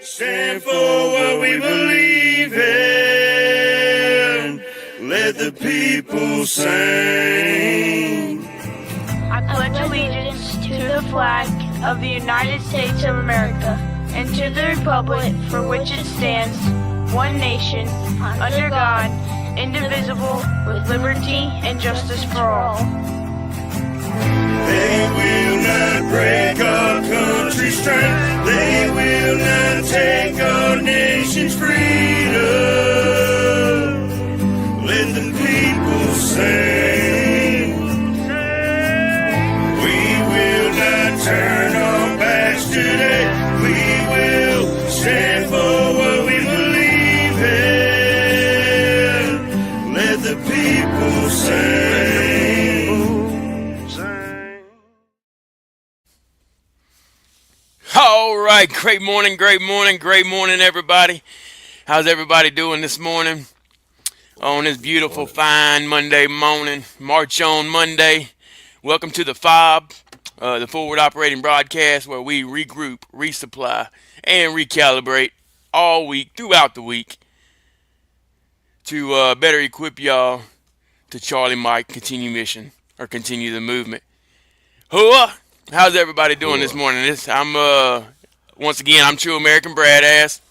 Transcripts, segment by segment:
Stand for what we believe in. Let the people sing. I pledge allegiance to the flag of the United States of America and to the republic for which it stands, one nation, under God, indivisible, with liberty and justice for all. They will not break our country's strength. They will not take our nation's freedom. Let the people sing. We will not turn our backs today. We will stand for what we believe in. Let the people sing. All right, great morning, everybody. How's everybody doing this morning on this beautiful, fine Monday morning, March on Monday? Welcome to the F.O.B, the Forward Operating Broadcast, where we regroup, resupply, and recalibrate all week, throughout the week, to better equip y'all to Charlie Mike continue mission, or continue the movement. Hooah! How's everybody doing this morning? Once again, I'm True American Brad Ass,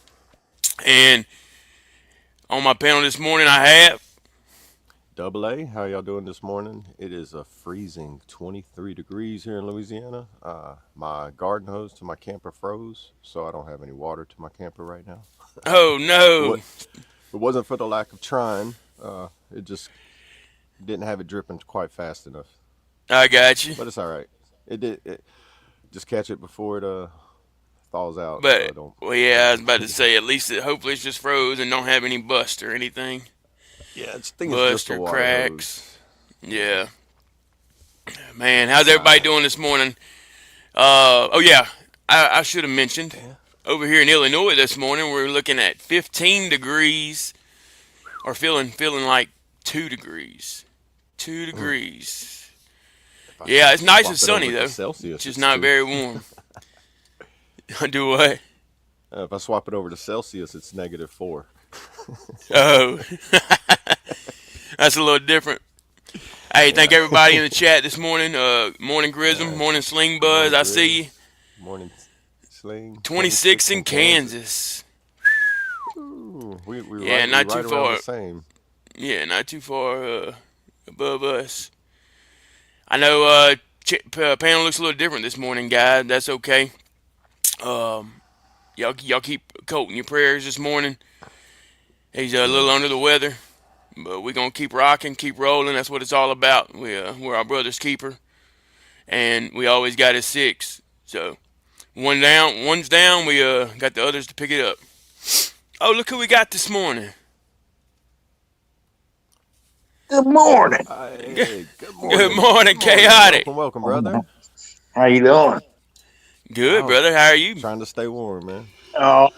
and on my panel this morning I have Double A. How y'all doing this morning? It is a freezing 23 degrees here in Louisiana. My garden hose to my camper froze, so I don't have any water to my camper right now. Oh no! If it wasn't for the lack of trying, it just didn't have it dripping quite fast enough. I got you. But it's all right. It just catch it before it thaws out. But so I was about to say, at least hopefully it's just froze and don't have any bust or anything. Yeah, it's just Bust a or water cracks. Hose. Yeah. Man, how's everybody doing this morning? I should have mentioned. Over here in Illinois this morning, we're looking at 15 degrees, or feeling like 2 degrees. 2 degrees. Yeah, it's nice and sunny though. Celsius, just not very warm. Do what? If I swap it over to Celsius, it's -4. Oh, that's a little different. Hey, thank everybody in the chat this morning. Morning Grism, morning Sling Buzz. I see you. Morning Sling. 26 in Kansas. Ooh, Yeah, not right too far. the same. Yeah, not too far above us. I know panel looks a little different this morning, guys. That's okay. Y'all keep Colt in your prayers this morning. He's a little under the weather, but we're gonna keep rocking, keep rolling. That's what it's all about. We're our brother's keeper, and we always got his 6. So one's down. We got the others to pick it up. Oh, look who we got this morning. Good morning. Hey, good morning. Good morning, Chaotic. Welcome, brother. How you doing? Good, brother. How are you? Trying to stay warm, man. Oh,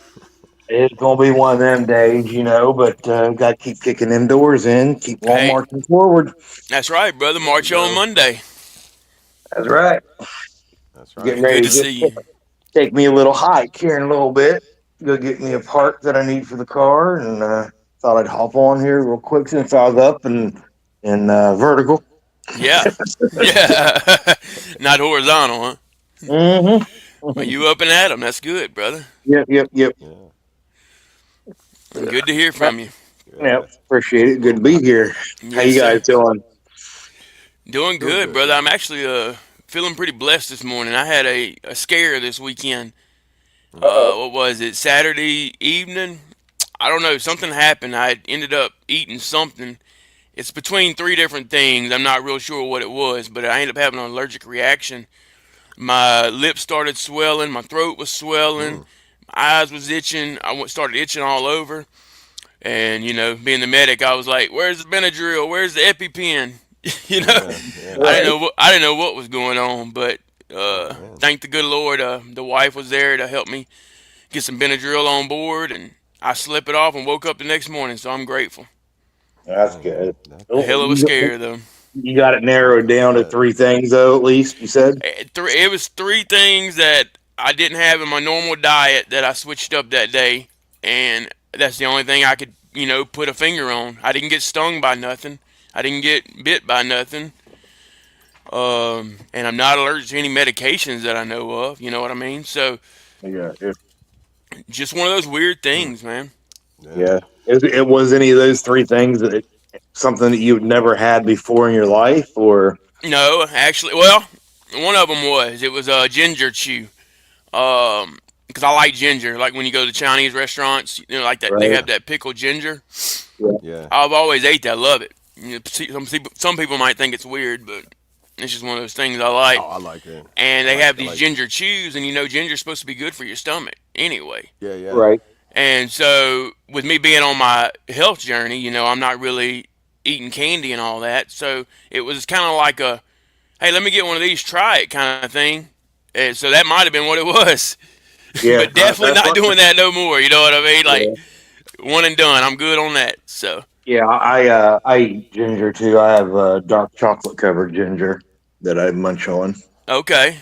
it's gonna be one of them days, but got to keep kicking them doors in, keep on marching forward. That's right, brother. March on Monday. That's right. Getting ready Good to see you. Take me a little hike here in a little bit. Go get me a part that I need for the car, and thought I'd hop on here real quick since I was up and vertical. Yeah. Yeah. Not horizontal, huh? Mm-hmm. Well, you up and at 'em. That's good, brother. Yep. Yeah. Good to hear from you. Yep. Appreciate it. Good to be here. Yes, How you guys doing? Doing good, brother. I'm actually feeling pretty blessed this morning. I had a scare this weekend. What was it? Saturday evening? I don't know. Something happened. I ended up eating something. It's between 3 different things. I'm not real sure what it was, but I ended up having an allergic reaction. My lips started swelling. My throat was swelling. My eyes was itching. I started itching all over. And, being the medic, I was like, where's the Benadryl? Where's the EpiPen? I didn't know what was going on, but thank the good Lord, the wife was there to help me get some Benadryl on board, and I slept it off and woke up the next morning, so I'm grateful. That's good. A hell of a scare, though. You got it narrowed down to 3 things, though, at least, you said? It was 3 things that I didn't have in my normal diet that I switched up that day, and that's the only thing I could, put a finger on. I didn't get stung by nothing. I didn't get bit by nothing. And I'm not allergic to any medications that I know of. You know what I mean? So Yeah. just one of those weird things, man. Yeah. Yeah. It was any of those three things that something that you've never had before in your life, or No, actually, well, one of them was it was a ginger chew. Because I like ginger. Like when you go to Chinese restaurants, like that they right? have that pickled ginger. Yeah. I've always ate that. Love it. Some people might think it's weird, but it's just one of those things I like. Oh, I like it. And they have these it. ginger chews, and ginger's supposed to be good for your stomach anyway. Yeah, yeah. Right. And so, with me being on my health journey, I'm not really eating candy and all that. So it was kind of like a, hey, let me get one of these, try it kind of thing. And so that might have been what it was. Yeah. But definitely not doing that no more. You know what I mean? Like, Yeah. one and done. I'm good on that. So, Yeah, I eat ginger too. I have dark chocolate covered ginger that I munch on. okay.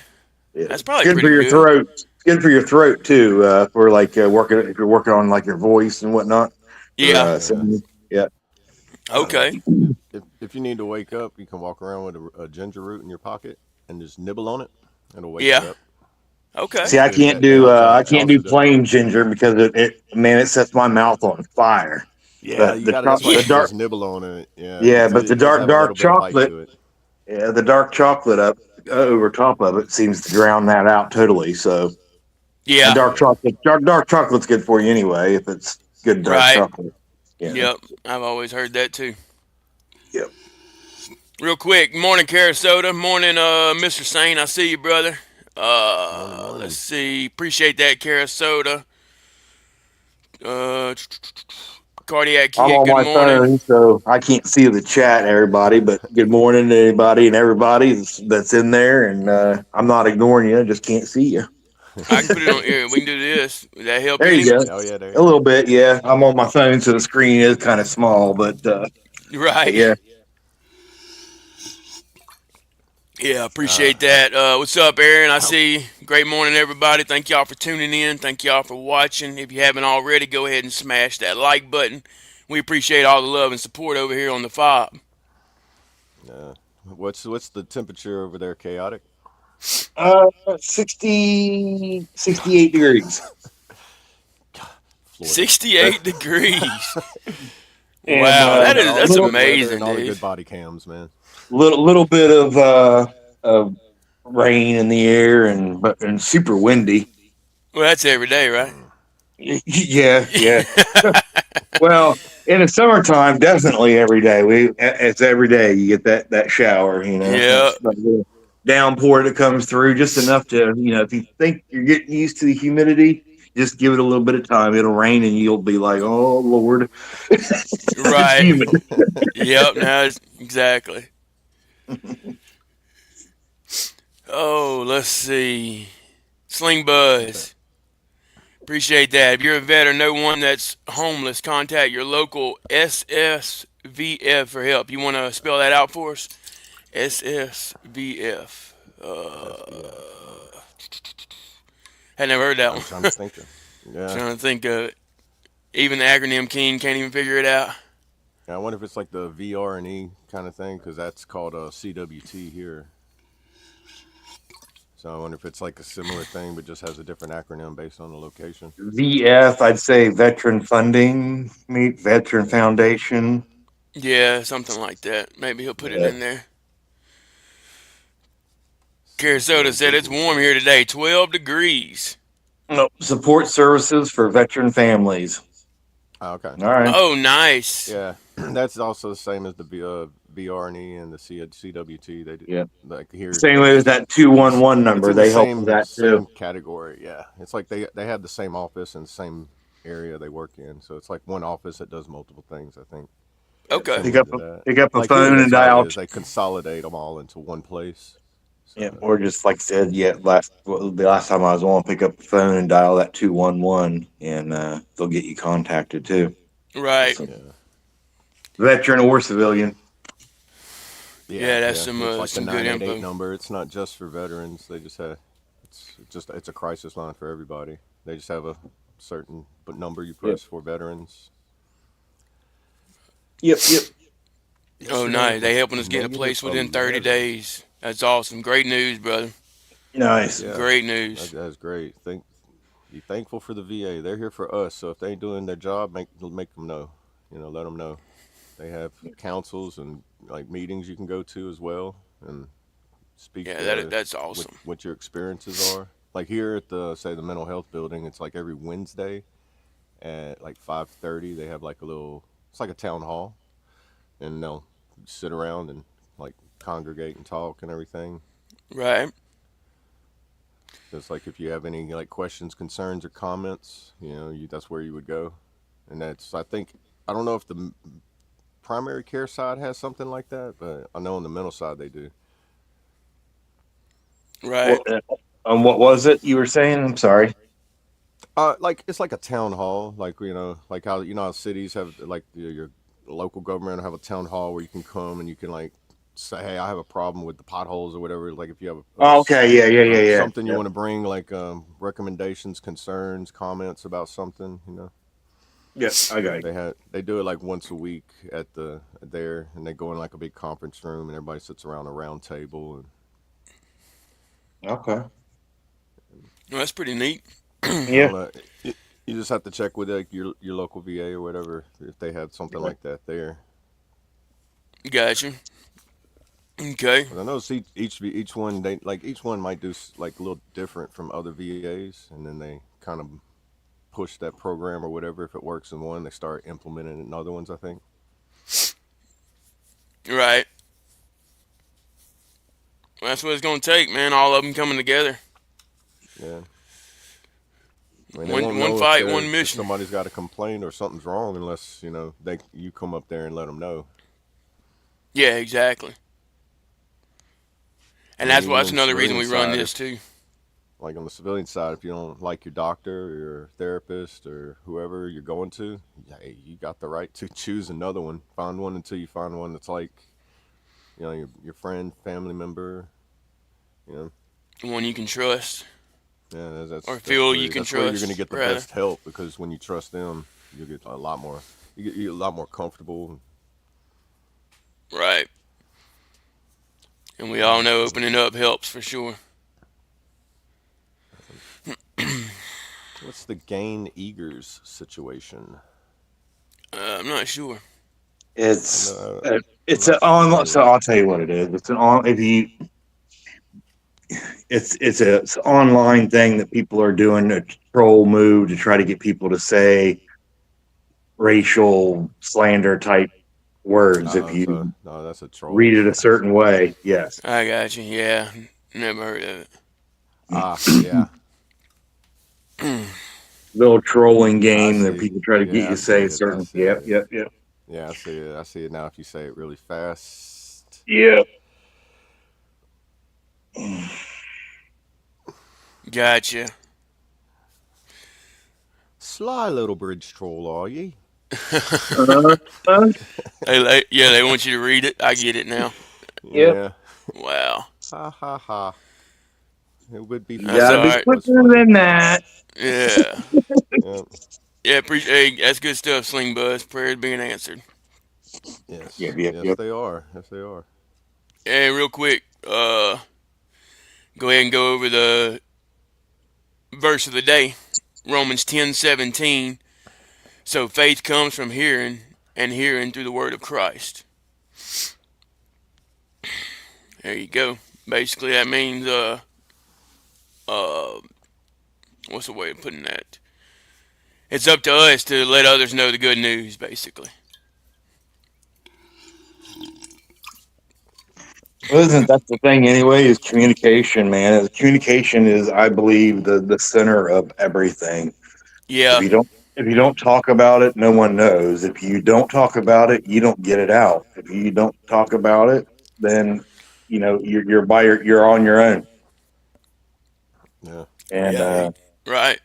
Yeah. That's It's probably good for pretty your good. throat. It's good for your throat too. For like working if you're working on like your voice and whatnot. For, Yeah. Yeah. yeah. Okay. If you need to wake up, you can walk around with a ginger root in your pocket and just nibble on it. It'll wake you Yeah. up. Okay. See, I Clears can't that down. So I I can't do also do. plain ginger because it sets my mouth on fire. Yeah, But you got to. That's why the you can dark just nibble on it. Yeah, yeah, because but the it does have a dark little bit of bite chocolate to it. yeah, the dark chocolate up over top of it seems to drown that out totally. So and Yeah. Yeah. dark chocolate's good for you anyway if it's good dark Right. chocolate. Yeah. Yep. I've always heard that too. Yep. Real quick. Morning, Carasota. Morning, Mr. Sane. I see you, brother. Morning, Let's morning. see. Appreciate that, Carasota. Uh, Cardiac I'm Kid. on Good my morning. phone, so I can't see the chat, everybody. But good morning to anybody and everybody that's in there. And I'm not ignoring you; I just can't see you. I can put it on here. We can do this. Would that help There you any? go. Oh yeah, there A you go. little bit, yeah. I'm on my phone, so the screen is kind of small, but Right. yeah. Yeah, Uh, appreciate that. What's up, Aaron? I see. Great morning, everybody. Thank y'all for tuning in. Thank y'all for watching. If you haven't already, go ahead and smash that like button. We appreciate all the love and support over here on the F.O.B. what's the temperature over there? Chaotic. 68 degrees. Florida. 68 degrees. And Wow, But that's all the good weather and amazing, all the dude. good body cams, man. little bit of rain in the air and super windy. Well, that's every day, right? Yeah, yeah. Well, in the summertime, definitely every day. It's every day you get that shower. Yeah, It's like a little downpour that comes through, just enough to if you think you're getting used to the humidity, just give it a little bit of time. It'll rain and you'll be like, oh Lord, it's right. humid. Yep, now it's exactly. Oh, let's see. Sling Buzz. Appreciate that. If you're a vet or know one that's homeless, contact your local SSVF for help. You want to spell that out for us? SSVF. Had never heard that I'm one. trying to think. Yeah. Trying to think of it. Even the acronym king can't even figure it out. I wonder if it's like the VR and E kind of thing, because that's called CWT here. So I wonder if it's like a similar thing, but just has a different acronym based on the location. VF, I'd say veteran funding, meet veteran foundation. Yeah, something like that. Maybe he'll put it Yeah. in there. See if it's on Carasota said it's Google warm for here it. today, 12 degrees. No, support services for veteran families. Oh, okay. All right. Oh, nice. Yeah, that's also the same as the VR and E and the CWT. They do, Yeah. like here. Same way as that 211 It's number. in the They help with same that too. category. Yeah, it's like they have the same office and same area they work in. So it's like one office that does multiple things. I think Okay. Pick similar up to that. pick up a Like here, phone and that's how it dial. is. They consolidate them all into one place. Yeah, So or just like I said, the last time I was on, pick up the phone and dial that 211, and they'll get you contacted too. Right. So, yeah, veteran or civilian. Yeah, that's It's like the some good 988 info. number. It's not just for veterans. They just have it's a crisis line for everybody. They just have a certain but number you Yep. press for veterans. Yep. Oh, Yesterday it nice. They was helping us get a negative place within 30 11. days. That's awesome. Great news, brother. Nice. Yeah, Great news. that's great. Be thankful for the VA. They're here for us. So if they ain't doing their job, make them know. Let them know. They have councils and like meetings you can go to as well and speak Yeah, that's awesome. what your experiences are. Like here at the say the mental health building, it's like every Wednesday at like 5:30. They have like a little. It's like a town hall, and they'll sit around and like congregate and talk and everything. Right. Just like if you have any like questions, concerns, or comments, that's where you would go. And I think I don't know if the primary care side has something like that, but I know on the mental side they do. Right. What was it you were saying? I'm sorry. Like it's like a town hall, like like how how cities have like your local government have a town hall where you can come and you can like say, hey, I have a problem with the potholes or whatever. Like if you have Oh, okay. Yeah. something you want to bring, like recommendations, concerns, comments about something, Yes, I got you. They do it like once a week at there, and they go in like a big conference room and everybody sits around a round table and Okay. Well, that's pretty neat. I Yeah. don't know. You just have to check with like your local VA or whatever if they have something like that there. Gotcha. Okay. 'Cause I know each one each one might do like a little different from other VAs, and then they kind of push that program or whatever. If it works in one, they start implementing it in other ones. I think. Right. Well, that's what it's gonna take, man. All of them coming together. Yeah. I mean, they One won't one know fight, one if mission. somebody's got a complaint or something's wrong unless you come up there and let them know. Yeah, exactly. I And mean, that's even on the another reason civilian we run side, this too. like on the civilian side, if you don't like your doctor or your therapist or whoever you're going to, hey, you got the right to choose another one. Find one until you find one that's like, your friend, family member, you know. One you can trust. Yeah, Or feel you can that's where you're going to trust, get the rather. best help because when you trust them, you get a lot more. You get a lot more comfortable. Right. And we all know opening up helps for sure. What's the Gain Eagers situation? I'm not sure. It's No, I'm it's an not online. So familiar. I'll tell you what it is. It's an on if you it's an online thing that people are doing a troll move to try to get people to say racial slander type words if you No, that's a troll. read it a certain way. Yes. I got you. Yeah. Never heard of it. Yeah. Little trolling I game that see. people try to get Yeah, you I to see say it. I certain. see Yep. it. Yep. Yep. Yeah, I see it. I see it now. If you say it really fast. Yep. Gotcha. Sly little bridge troll, are ye? Uh, Yeah, they want you to read it. I get it now. yep. Yeah. Wow. Ha ha ha. It would be You That's funny gotta all be if right. it was quicker funny. than that. Yeah. Yeah. Yeah, appreciate. Hey, that's good stuff, Sling Buzz. Prayers being answered. Yes. Yep. Yep. Yes, Yep. they are. Yes, they are. Hey, real quick, go ahead and go over the verse of the day, Romans 10:17. So faith comes from hearing, and hearing through the word of Christ. There you go. Basically, that means uh, what's the way of putting that? It's up to us to let others know the good news, basically. Well, isn't that the thing anyway? Is communication, man. Communication is, I believe, the center of everything. If Yeah, you don't talk about it, no one knows. If you don't talk about it, you don't get it out. If you don't talk about it, then you're on your own. Yeah. And yeah, right.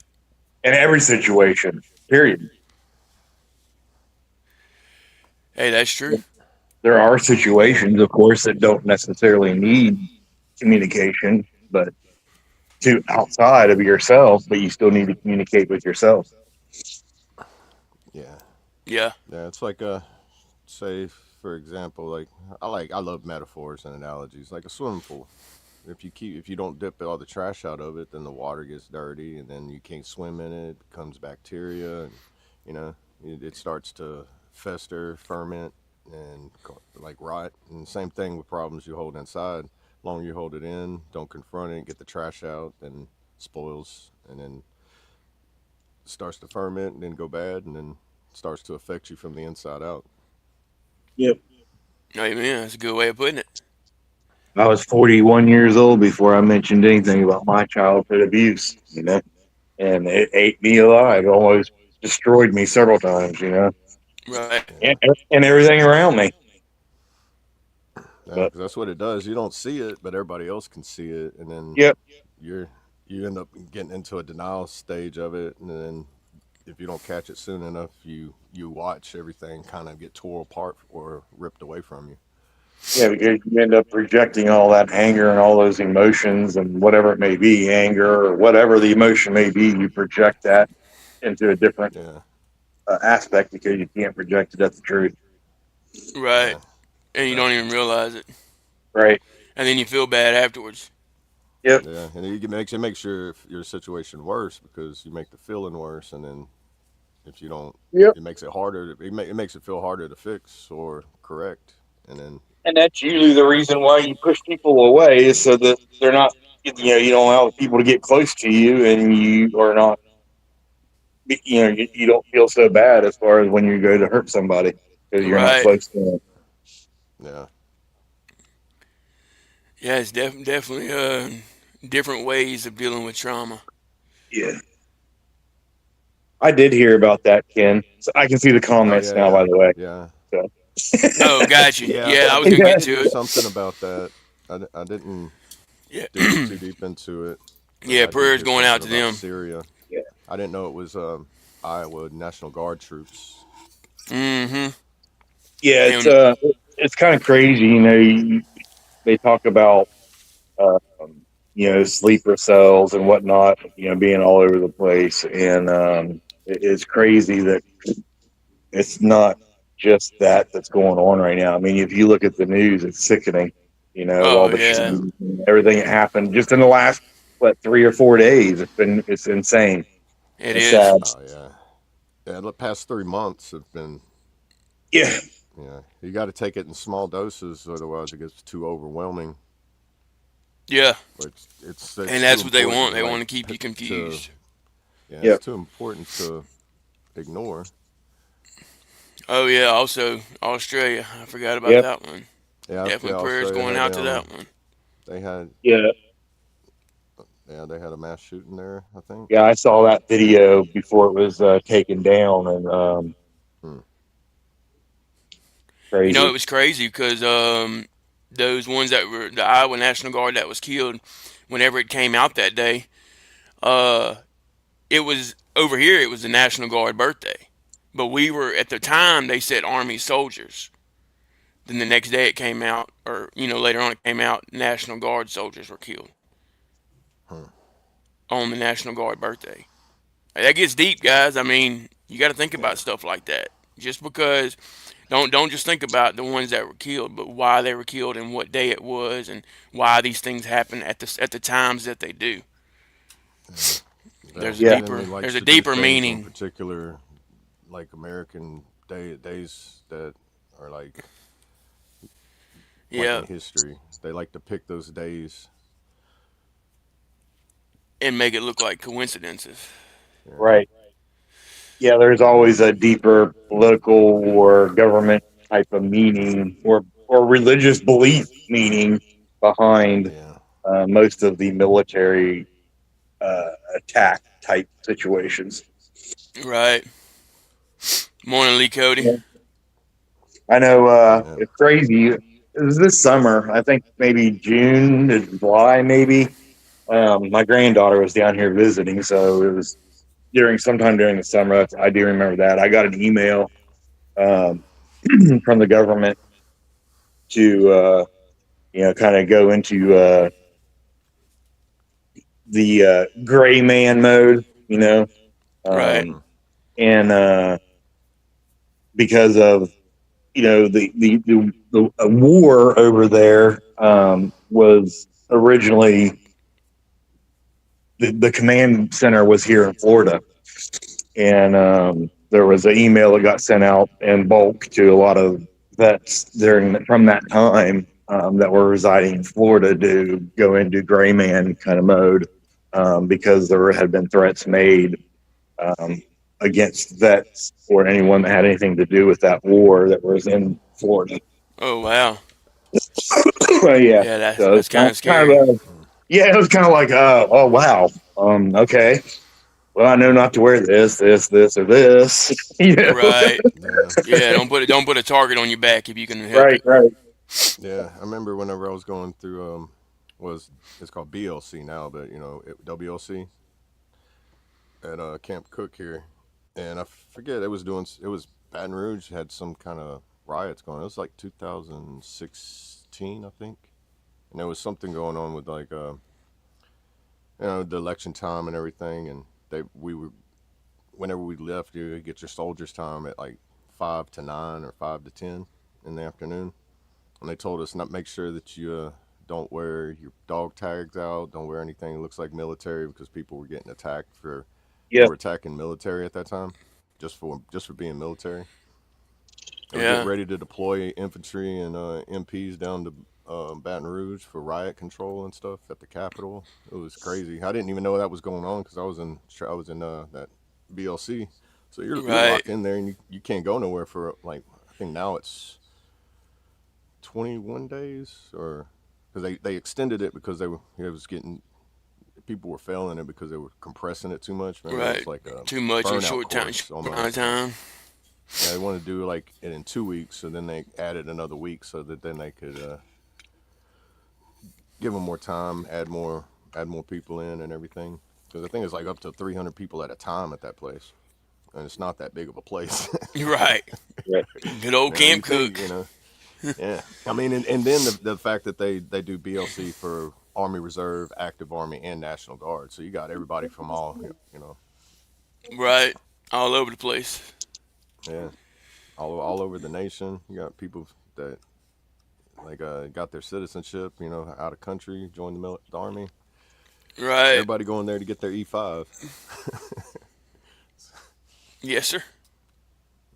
in every situation, period. Hey, that's true. There are Yeah. situations, of course, that don't necessarily need communication, but to outside of yourself, but you still need to communicate with yourself. Yeah. Yeah. Yeah. It's like say for example, I love metaphors and analogies, like a swimming pool. If you don't dip all the trash out of it, then the water gets dirty, and then you can't swim in it. It becomes bacteria, and you know it starts to fester, ferment, and like rot. And same thing with problems you hold inside. Longer you hold it in, don't confront it, get the trash out, then spoils, and then starts to ferment, and then go bad, and then starts to affect you from the inside out. Yep. Amen. That's a good way of putting it. I was 41 years old before I mentioned anything about my childhood abuse, and it ate me alive, almost destroyed me several times, Right. and, Yeah, and everything around me. yeah, But because that's what it does. You don't see it, but everybody else can see it, and then yep, you're you end up getting into a denial stage of it, and then if you don't catch it soon enough, you watch everything kind of get tore apart or ripped away from you. yeah, because you end up projecting all that anger and all those emotions and whatever it may be, anger or whatever the emotion may be, you project that into a different Yeah, aspect because you can't project it at the truth. Right. yeah, And you don't exactly. even realize it. Right. And then you feel bad afterwards. Yep. Yeah, and it makes your situation worse because you make the feeling worse, and then if you don't, Yep. it makes it harder. It makes it feel harder to fix or correct, and then And that's usually the reason why you push people away is so that they're not, you don't allow people to get close to you, and you are not, you don't feel so bad as far as when you go to hurt somebody because you're not Right. close to them. yeah, Yeah, it's definitely different ways of dealing with trauma. Yeah. I did hear about that, Ken. So I can see the oh comments yeah, now, yeah, by the way. yeah, So. Oh, got you. yeah. Yeah, I was I gonna Yeah. get did to hear it. something about that. I didn't Yeah. dig too deep into it, but Yeah, I did prayers hear going something out to about them. Syria. Yeah. I didn't know it was Iowa National Guard troops. Mm-hmm. Yeah, And it's kind of crazy, they talk about um, sleeper cells and whatnot, being all over the place, and it's crazy that it's not just that's going on right now. I mean, if you look at the news, it's sickening. Of all oh the yeah, shootings and everything that happened just in the last 3 or 4 days. It's insane. it It's is. sad. Oh yeah, yeah. The past 3 months have been. Yeah, Yeah, you got to take it in small doses, otherwise it gets too overwhelming. Yeah, But and it's too that's what they important want. to They want to keep you to confused. yeah, it's yep, too important to ignore. Oh yeah. Also, Australia. I forgot about yep, that one. Yeah, Definitely prayers Australia going had out to that one. they had yeah, they had a mass shooting there. I think. yeah. I saw that video before it was taken down, and Hmm. You know, it crazy. was crazy because those ones that were the Iowa National Guard that was killed, whenever it came out that day, uh, it was over here. It was the National Guard birthday, but we were at the time they said Army soldiers. Then the next day it came out, or later on it came out, National Guard soldiers were killed Hmm. on the National Guard birthday. That gets deep, guys. I mean, you got to think Yeah. about stuff like that. Just because, don't just think about the ones that were killed, but why they were killed and what day it was, and why these things happen at the times that they do. Yeah. There's a Yeah, And then deeper they there's likes a to do deeper things on meaning. particular, like American days that are like Yeah, in history. They like to pick those days. and make it look like coincidences. Yeah. right. Yeah, there's always a deeper political or government type of meaning or religious belief meaning behind Yeah. most of the military attack type situations. Right. Morning, Lee Cody. Yeah. I know Yeah. it's crazy. It was this summer, I think maybe June to July, maybe. My granddaughter was down here visiting, so it was sometime during the summer. I do remember that. I got an email um, from the government to kind of go into gray man mode, Right. um, and because of the a war over there was originally the command center was here in Florida, and there was an email that got sent out in bulk to a lot of vets from that time that were residing in Florida to go into gray man kind of mode because there had been threats made um, against vets or anyone that had anything to do with that war that was in Florida. Oh wow. Well, yeah, Yeah, that's so it's that's kind of kind scary. of yeah, it was kind of like oh wow, okay, well I know not to wear this, or this, Right. Yeah, Yeah. Don't put a target on your back if you can help right, it. right, yeah. I remember whenever I was going through was it's called BLC now, but WLC at Camp Cook here, and I forget it was Baton Rouge had some kind of riots going. It was like 2016, I think, and there was something going on with like the election time and everything, and we were whenever we left, you would get your soldiers time at like 5 to 9 or 5 to 10 in the afternoon, and they told us not make sure that you don't wear your dog tags out, don't wear anything that looks like military because people were getting attacked for they yeah, were attacking military at that time, just for being military. They were getting Yeah. ready to deploy infantry and MPs down to Baton Rouge for riot control and stuff at the Capitol. It was crazy. I didn't even know that was going on because I was in that BLC. So you're Right. locked in there and you can't go nowhere for like I think now it's 21 days or because they extended it because it was getting people were failing it because they were compressing it too much. Remember, it was Right. like a Too much in burnout short time. course Amount of almost. time. Yeah, they wanted to do like it in 2 weeks, so then they added another week so that then they could give them more time, add more people in and everything. Because I think it's like up to 300 people at a time at that place, and it's not that big of a place. Right. yeah, Good old You Camp think, Cook. yeah. I mean, and then the fact that they do BLC for Army Reserve, Active Army, and National Guard, so you got everybody from all. Right. All over the place. Yeah, all over the nation. You got people that like got their citizenship, out of country, joined the army. Right. Everybody going there to get their E5. Yes, sir.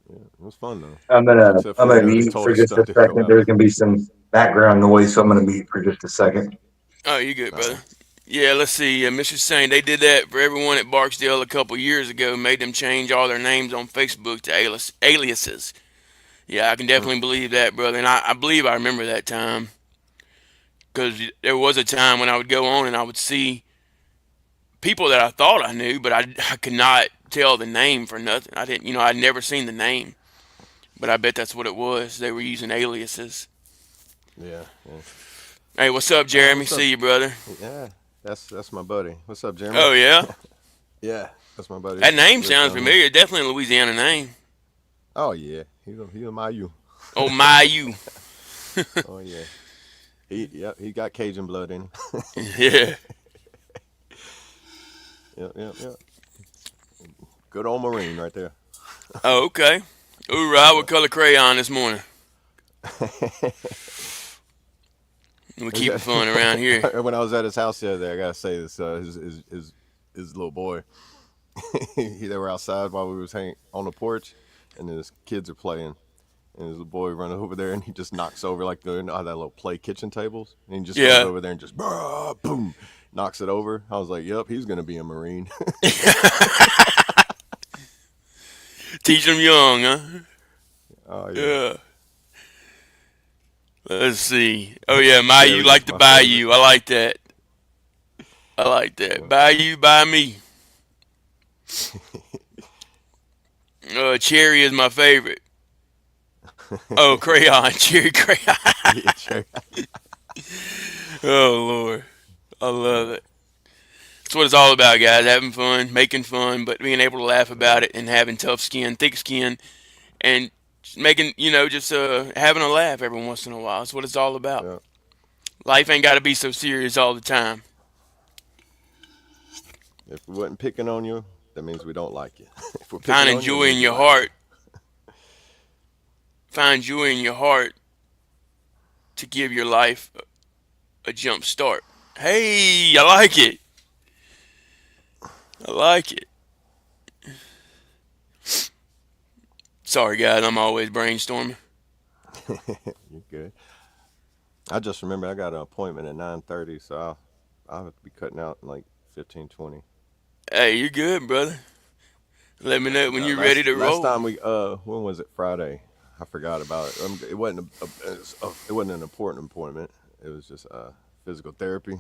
Yeah, it was fun though. I'm gonna Except I'm for gonna they mute told for us just not a to go second. out. There's gonna be some background noise, so I'm gonna mute for just a second. Oh, you good, All brother? right. Yeah. Let's see. Mr. Saying they did that for everyone at Barksdale a couple years ago. Made them change all their names on Facebook to aliases. Yeah, I can Mm. definitely believe that, brother. And I believe I remember that time because there was a time when I would go on and I would see people that I thought I knew, but I could not tell the name for nothing. I didn't, I'd never seen the name, but I bet that's what it was. They were using aliases. Yeah, yeah. Hey, what's up, Jeremy? What's up? See you, brother. Yeah, that's my buddy. What's up, Jeremy? Oh yeah, Yeah, that's my buddy. that name Lives sounds down here. familiar. Definitely a Louisiana name. Oh yeah, he's a Mayu. Oh my, you. Oh yeah, he got Cajun blood in him. Yeah. Yeah. Good old Marine right there. Oh, okay. Hoorah! What color crayon this morning? We keep it fun around here. When I was at his house the other day, I gotta say this. His little boy, they were outside while we was hanging on the porch, and his kids are playing. And his little boy run over there, and he just knocks over like that little play kitchen tables, and he just runs Yeah. over there and just boom, knocks it over. I was like, "Yep, he's gonna be a Marine." Teach them young, huh? Oh yeah, Yeah. Let's see. Oh yeah, my you Cherry's like is to my buy favorite. you. I like that. I like that. Buy you, buy me. Cherry is my favorite. Oh, crayon, cherry crayon. Yeah, Cherry. Oh Lord, I love it. That's what it's all about, guys. Having fun, making fun, but being able to laugh about it and having tough skin, thick skin, and just making, just having a laugh every once in a while. That's what it's all about. Yeah. Life ain't got to be so serious all the time. If we wasn't picking on you, that means we don't like you. If we're picking Finding on you, it joy in means we your like you. heart. Find joy in your heart to give your life a jump start. Hey, I like it. I like it. Sorry, guys, I'm always brainstorming. You're good. I just remember I got an appointment at 9:30, so I'll have to be cutting out in like 15, 20. Hey, you're good, brother. Let me know when No, you're ready to last roll. time when was it? Friday. I forgot about it. It wasn't it wasn't an important appointment. It was just physical therapy.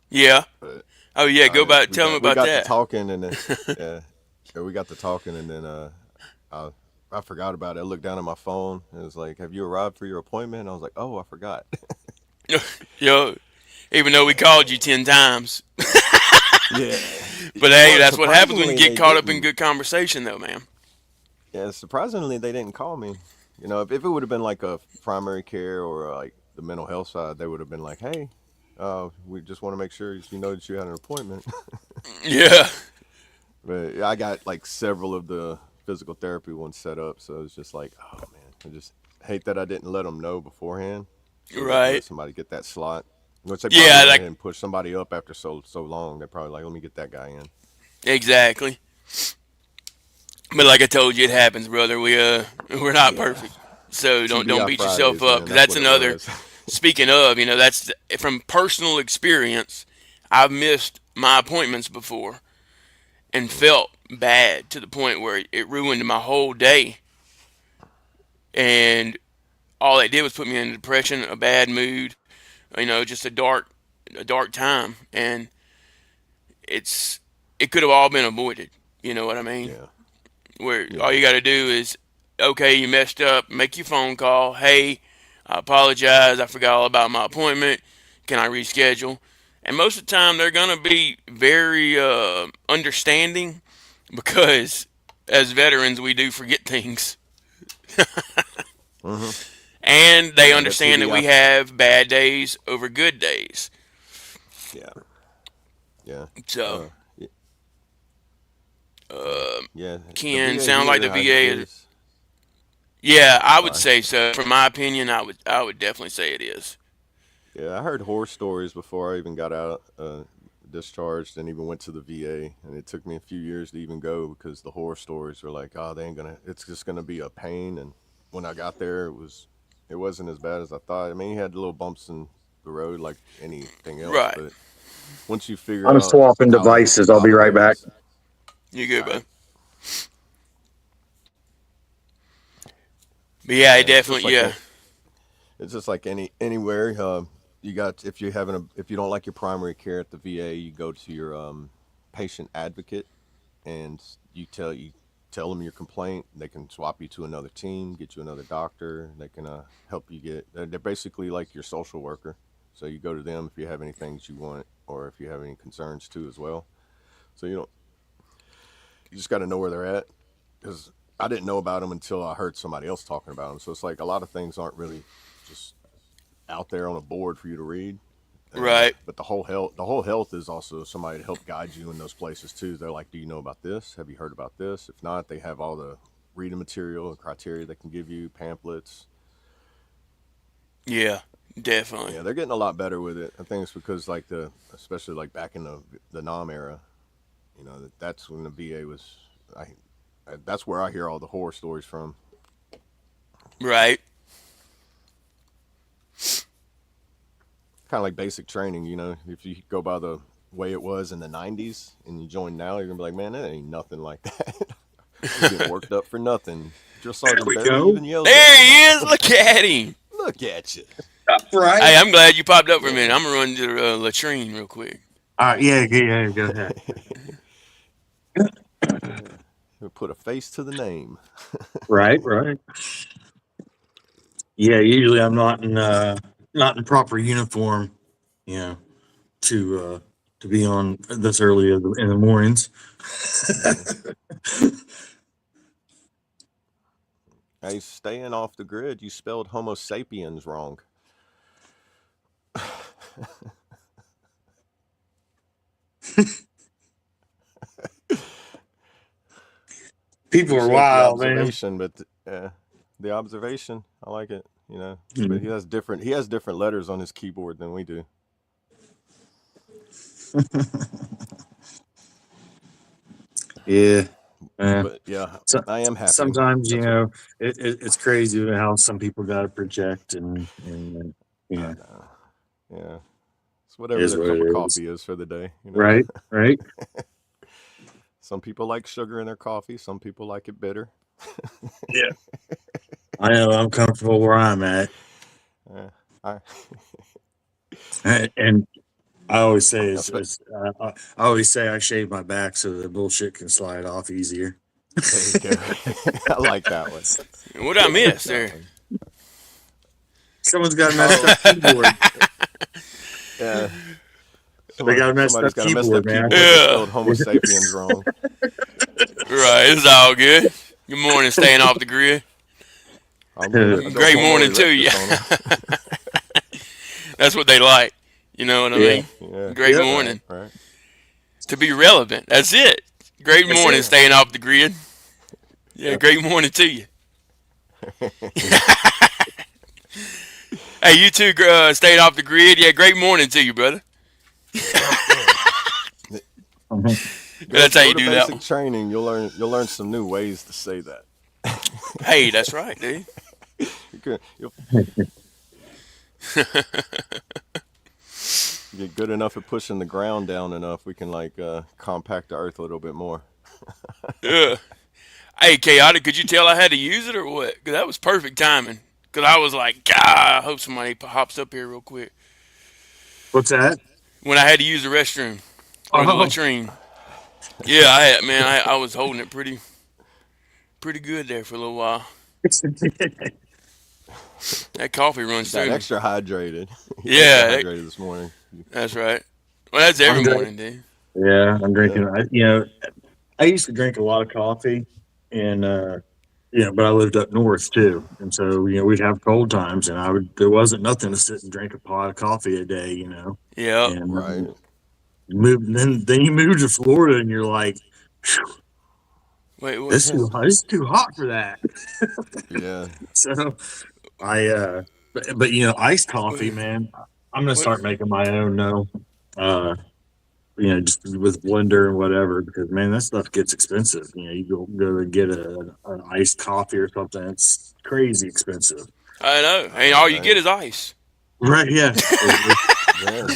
Yeah. But Oh, yeah, go back. Tell me we about got to that. talking, and then yeah, yeah, we got to talking, and then I I forgot about it. I looked down at my phone, and it was like, "Have you arrived for your appointment?" And I was like, "Oh, I forgot." Yo, even though we called you 10 times. Yeah. But hey, Well, that's what happens when you surprisingly, get they caught up in didn't. good conversation, though, man. Yeah, surprisingly, they didn't call me. If it would have been like a primary care or like the mental health side, they would have been like, "Hey, we just want to make sure you know that you had an appointment." Yeah. But I got like several of the physical therapy ones set up, so it's just like, oh man, I just hate that I didn't let them know beforehand, so they can let Right. somebody get that slot. Which they probably Yeah, went like, ahead and pushed somebody up after so long. They're probably like, let me get that guy in. exactly. But like I told you, it happens, brother. We're not Yeah, perfect. So don't TBI beat yourself Fridays, up, man. because That's that's what it another. was. Speaking of, that's from personal experience. I've missed my appointments before and felt bad to the point where it ruined my whole day. And all it did was put me in a depression, a bad mood, just a dark time. And it's it could have all been avoided. You know what I mean? Yeah, Where all yeah, you got to do is, okay, you messed up, make your phone call. Hey, I apologize. I forgot all about my appointment. Can I reschedule? And most of the time, they're going to be very understanding because as veterans, we do forget things. hmm And they yeah. That understand that TBI, we have bad days over good days. yeah, yeah, So, uh, y- uh, yeah. The Ken, VA sound like the here VA is. is. Yeah, I would Sorry. say so. From my opinion, I would definitely say it is. Yeah, I heard horror stories before I even got out, discharged, and even went to the VA. And it took me a few years to even go because the horror stories were like, "Oh, they ain't gonna. It's just gonna be a pain." And when I got there, it wasn't as bad as I thought. I mean, you had little bumps in the road like anything else, Right. but once you figure I'm out swapping how it devices. I'll be right back. operates, You good, all bro? right, But yeah, it yeah, definitely. Yeah. it's just like anywhere. You got if you don't like your primary care at the VA, you go to your patient advocate, and you tell them your complaint. They can swap you to another team, get you another doctor. They can help you get. They're basically like your social worker. So you go to them if you have any things you want, or if you have any concerns too as well. So you just got to know where they're at, because I didn't know about them until I heard somebody else talking about them. So it's like a lot of things aren't really just out there on a board for you to read. Right. But the whole health is also somebody to help guide you in those places too. They're like, do you know about this? Have you heard about this? If not, they have all the reading material and criteria they can give you, pamphlets. Yeah. Definitely. Yeah, they're getting a lot better with it. I think it's because like especially like back in the Nam era, that's when the VA was. That's where I hear all the horror stories from. Right. Kind of like basic training, if you go by the way it was in the '90s and you join now, you're gonna be like, man, that ain't nothing like that. I was getting worked up for nothing. Drill There sergeant we barely go. even yells at There me. he is. Look at him. Look at you. Right. Hey, I'm glad you popped up for a minute. Yeah. I'm gonna run to the latrine real quick. Yeah, yeah, go ahead. Put a face to the name. Right, right. Yeah, usually I'm not in proper uniform, you know, to be on this early in the mornings. Yeah. Hey, staying off the grid, you spelled Homo sapiens wrong. People are appreciate the wild, man. observation, but the observation, I like it. You know, but Hmm. he has different letters on his keyboard than we do. Yeah. Yeah. But yeah, So I am happy. sometimes, That's what it's crazy how some people got to project and I yeah, know. Yeah, it's it whatever is their what it cup of is. coffee is for the day. You know, Right. Right. some people like sugar in their coffee. Some people like it bitter. Yeah. I know I'm comfortable where I'm at. Uh, I, And I always say espe- I always say I shave my back so the bullshit can slide off easier. there you go. I like that one. What I I like miss that there? one. Someone's got a messed Oh, up keyboard. yeah. They got a messed Somebody's up got a messed up keyboard, man. keyboard that Yeah, spelled Homo sapiens wrong. right. It's all good. Good morning, staying off the grid. I'm gonna throw Great Homo morning to you. erectus on them. That's what they like. You know what I Yeah. mean? Yeah, Great Yep. morning. right. To be relevant. That's it. Great That's morning, it. staying off the grid. Yeah, Yeah. great morning to you. Hey, you too, staying off the grid. Yeah, great morning to you, brother. Mhm. Go That's how go you to do that basic one. training. You'll learn some new ways to say that. Hey, that's right, dude. You'll get good enough at pushing the ground down enough. We can compact the earth a little bit more. Yeah. Hey, Chaotic, could you tell I had to use it or what? 'Cause that was perfect timing. 'Cause I was like, God, I hope somebody hops up here real quick. What's that? When I had to use the restroom or the Oh. latrine. Yeah, I had, man, I was holding it pretty good there for a little while. That coffee runs Got through me. extra hydrated. Extra Yeah, hydrated this morning. that's right. Well, that's every I'm drinking. morning, dude. Yeah, I'm Yeah. drinking. I used to drink a lot of coffee, and but I lived up north too, and so we'd have cold times, and there wasn't nothing to sit and drink a pot of coffee a day, Yep. and Right. then you move to Florida, and you're like, "Phew, Wait, what? this is too hot for that." Yeah. So but iced coffee, man, I'm gonna What? start making my own now. Uh, just with blender and whatever, because man, that stuff gets expensive. You go to get an iced coffee or something, it's crazy expensive. I know. I And know, all you get right? is ice. Right? Yeah. Yeah.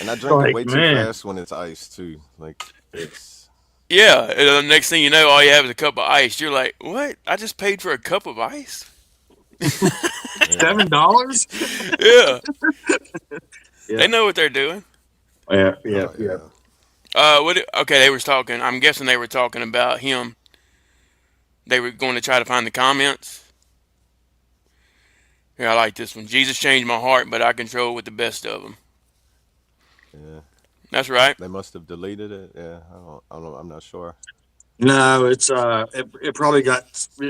And I drink it Like way too man, fast when it's iced too. Like it's Yeah. And the next thing you know, all you have is a cup of ice. You're like, what? I just paid for a cup of ice? yeah. $7. Yeah. Yeah. They know what they're doing. Yeah. Oh yeah. Okay, they was talking. I'm guessing they were talking about him. They were going to try to find the comments. Here, I like this one. Jesus changed my heart, but I control with the best of them. Yeah. That's right. They must have deleted it. Yeah. I don't know. I'm not sure. No, it probably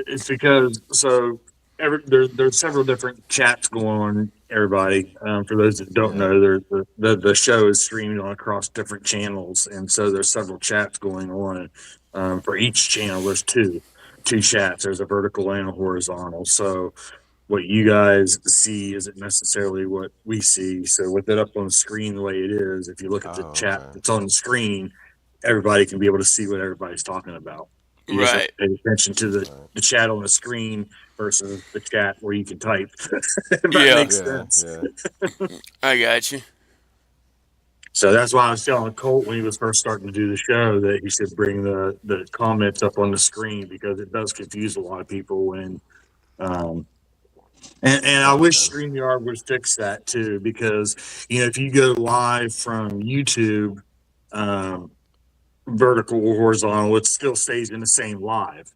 it's because there's several different chats going on. Everybody, for those that don't Yeah. know, the show is streamed on across different channels, and so there's several chats going on. For each channel, there's two chats. There's a vertical and a horizontal. So what you guys see isn't necessarily what we see. So with it up on the screen the way it is, if you look at the Oh, chat okay. that's on the screen, everybody can be able to see what everybody's talking about. You just have Right. to pay attention to Right. the chat on the screen versus the chat where you can type. If that Yeah. makes Yeah. sense. Yeah. I got you. So that's why I was telling Colt when he was first starting to do the show that he should bring the comments up on the screen, because it does confuse a lot of people when and I wish Okay. StreamYard would fix that too, because if you go live from YouTube, um, vertical or horizontal, it still stays in the same live.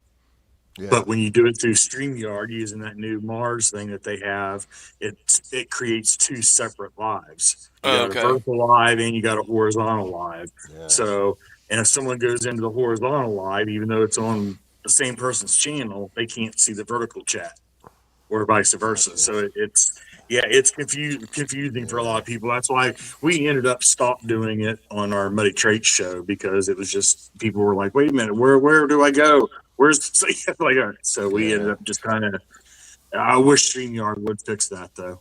Yeah. But when you do it through StreamYard using that new Mars thing that they have, it creates two separate lives. You got a Okay. vertical live and you got a horizontal live. Yeah. So, and if someone goes into the horizontal live, even though it's on the same person's channel, they can't see the vertical chat, or vice versa. Gotcha. So Yeah, it's confusing for a lot of people. That's why we ended up stopped doing it on our Muddy Traits show because it was just people were like, "Wait a minute, where do I go? Where's the like?" So we ended Yeah, up just kind of. I wish StreamYard would fix that though.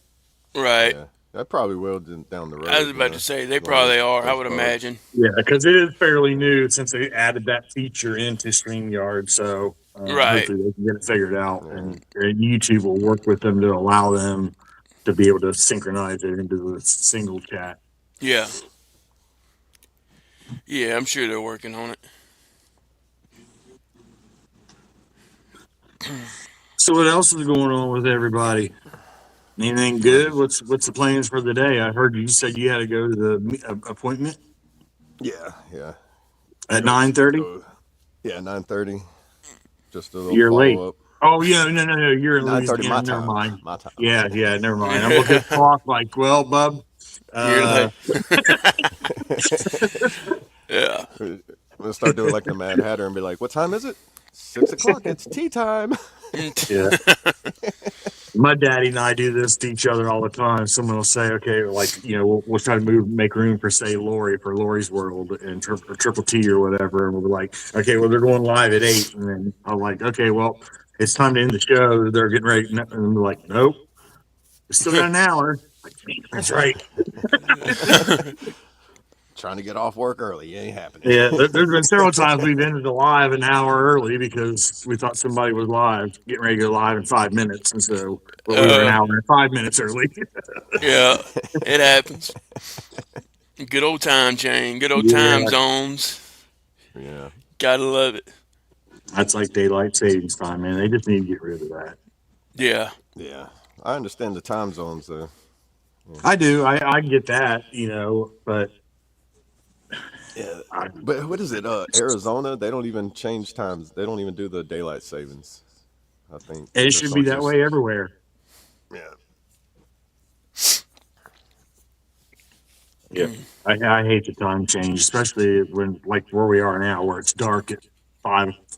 Right. yeah. That probably will down the I was road, about to say they learn probably are. I those would bugs. imagine. Yeah, because it is fairly new since they added that feature into StreamYard. So Right. hopefully they can get it figured out, Yeah. and YouTube will work with them to allow them to be able to synchronize it into the single chat. Yeah. Yeah, I'm sure they're working on it. So what else is going on with everybody? Anything I good? just What's the plans for the day? I heard you said you had to go to the appointment yeah. at Go 9:30. go. Yeah, 9:30. Just a little You're late. follow up. Oh yeah, no. You're in 9:30 Louisiana. my Never time. mind. My time. Yeah. Never mind. I'm looking at the clock like, well, bub. You're Uh, like, yeah. I'm gonna start doing like the Mad Hatter and be like, "What time is it? 6 o'clock. It's tea time." yeah. My daddy and I do this to each other all the time. Someone will say, okay, like, we'll try to make room for, say, Lori for Lori's World and or Triple T or whatever. And we'll be like, okay, well, they're going live at 8. And then I'm like, okay, well, it's time to end the show. They're getting ready. And we're like, nope, we still got an hour. Like, that's right. Trying to get off work early. It ain't happening. Yeah, there's been several times we've ended the live an hour early because we thought somebody was live, getting ready to go live in 5 minutes. And so, but we were an Uh, hour and 5 minutes early. yeah. It happens. Good old time chain. Good old time Yeah. zones. Yeah. Gotta love it. That's like daylight savings time, man. They just need to get rid of that. Yeah. Yeah. I understand the time zones though. I do. I get that, but Yeah. I, But what is it? Arizona, they don't even change times. They don't even do the daylight savings. I think. it Just should so be it's that just way everywhere. yeah. Yeah. I hate the time change, especially when like where we are now, where it's dark at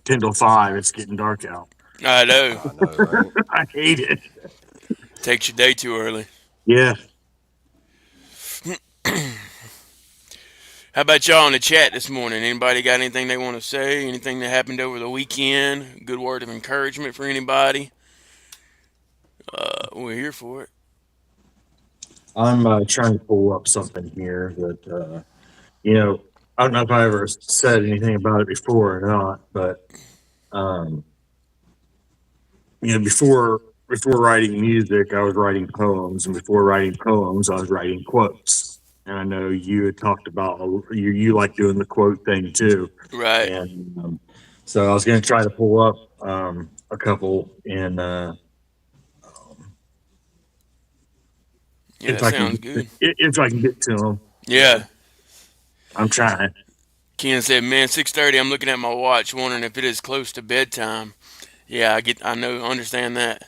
10 till 5. It's getting dark out. I know. I know, right? I hate it. Takes your day too early. Yeah. How about y'all in the chat this morning? Anybody got anything they want to say? Anything that happened over the weekend? Good word of encouragement for anybody? We're here for it. I'm trying to pull up something here that, I don't know if I ever said anything about it before or not, but, before writing music, I was writing poems, and before writing poems, I was writing quotes. And I know you had talked about you like doing the quote thing too, Right. and so I was going to try to pull up a couple and Yeah, that sounds good. if I can get to them. Yeah. I'm trying. Ken said, "Man, 6:30. I'm looking at my watch, wondering if it is close to bedtime." Yeah, understand that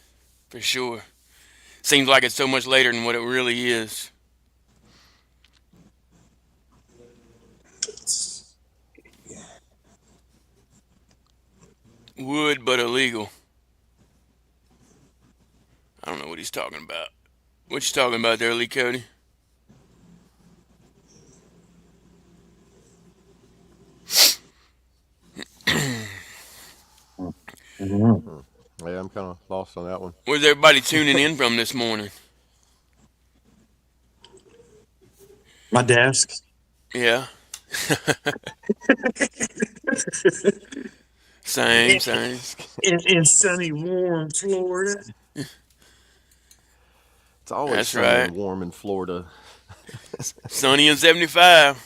for sure. Seems like it's so much later than what it really is. Would but illegal. I don't know what he's talking about. What you talking about there, Lee Cody? Mhm. Yeah, I'm kind of lost on that one. Where's everybody tuning in from this morning? My desk. Yeah. Same. In sunny, warm Florida. It's always That's sunny right. and warm in Florida. Sunny and 75.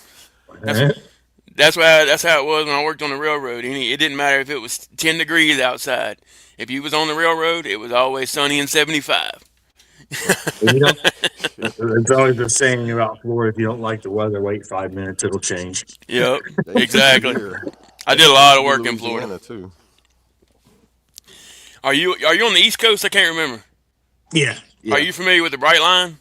That's how it was when I worked on the railroad. It didn't matter if it was 10 degrees outside. If you was on the railroad, it was always sunny and 75. It's always the saying about Florida: if you don't like the weather, wait 5 minutes; it'll change. Yep, They used to exactly. be here. I They did a used lot to of be work in Florida. Louisiana too. Are you on the East Coast? I can't remember. Yeah. Are you familiar with the Bright Line?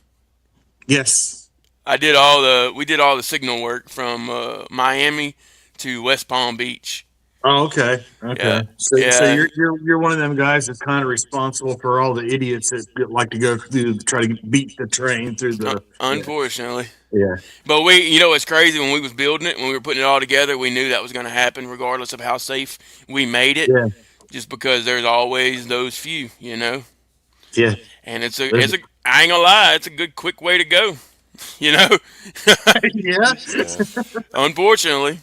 Yes. We did all the signal work from Miami to West Palm Beach. Oh, okay, Yeah, okay. So yeah. you're one of them guys that's kind of responsible for all the idiots that like to go through try to beat the train through the. Yeah, Unfortunately, yeah, but you know, it's crazy when we was building it, when we were putting it all together, we knew that was going to happen, regardless of how safe we made it. yeah, Just because there's always those few, you know. yeah. And There's- I ain't gonna lie, it's a good quick way to go, you know. yeah, Yeah. Unfortunately,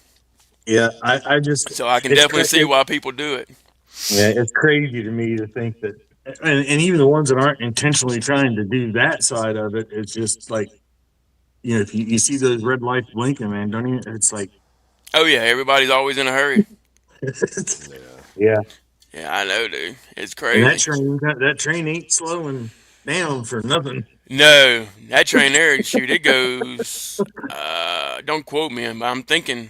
yeah. I just so I can it's definitely see why people do it. yeah, it's crazy to me to think that, and even the ones that aren't intentionally trying to do that side of it, it's just like if you see those red lights blinking, man, don't you? It's like, Oh yeah, everybody's always in a hurry. Yeah. yeah. Yeah, I know, dude. It's And crazy. that train ain't slowing down for nothing. No, that train there, shoot, it goes. Don't quote me, but I'm thinking.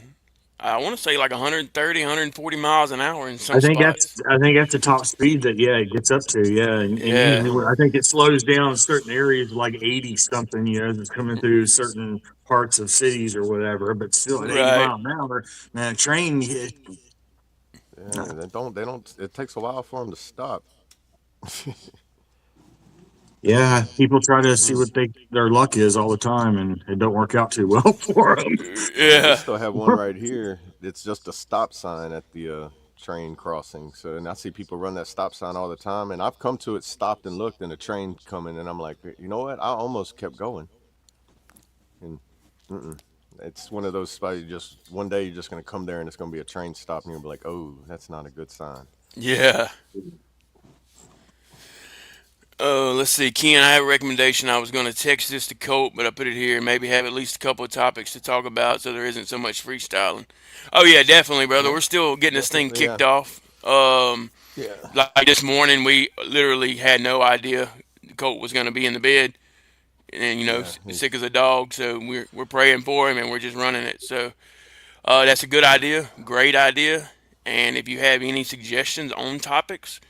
I want to say like 130, 140 miles an hour in some spots. I think that's the top speed that it gets up to, yeah. And Yeah, usually I think it slows down in certain areas like 80 something, that's coming through certain parts of cities or whatever. But still at 80 right. mile an hour, man, a train. Yeah. They don't. It takes a while for them to stop. Yeah, people try to see Mm. what their luck is all the time, and it don't work out too well for them. Yeah, we Yeah, still have one right here. It's just a stop sign at the train crossing. So, and I see people run that stop sign all the time. And I've come to it, stopped and looked, and the train coming, and I'm like, you know what? I almost kept going. And mm-mm. It's one of those spots. You just one day you're just gonna come there, and it's gonna be a train stop, and you'll be like, oh, that's not a good sign. yeah. Let's see, Ken. I have a recommendation. I was going to text this to Colt, but I put it here. Maybe have at least a couple of topics to talk about, so there isn't so much freestyling. Oh yeah, definitely, brother. Yeah, We're still getting this thing definitely. kicked Yeah, off. yeah, Like this morning, we literally had no idea Colt was going to be in the bed, and yeah. sick He's as a dog. So we're praying for him, and we're just running it. So that's a good idea, great idea. And if you have any suggestions on topics,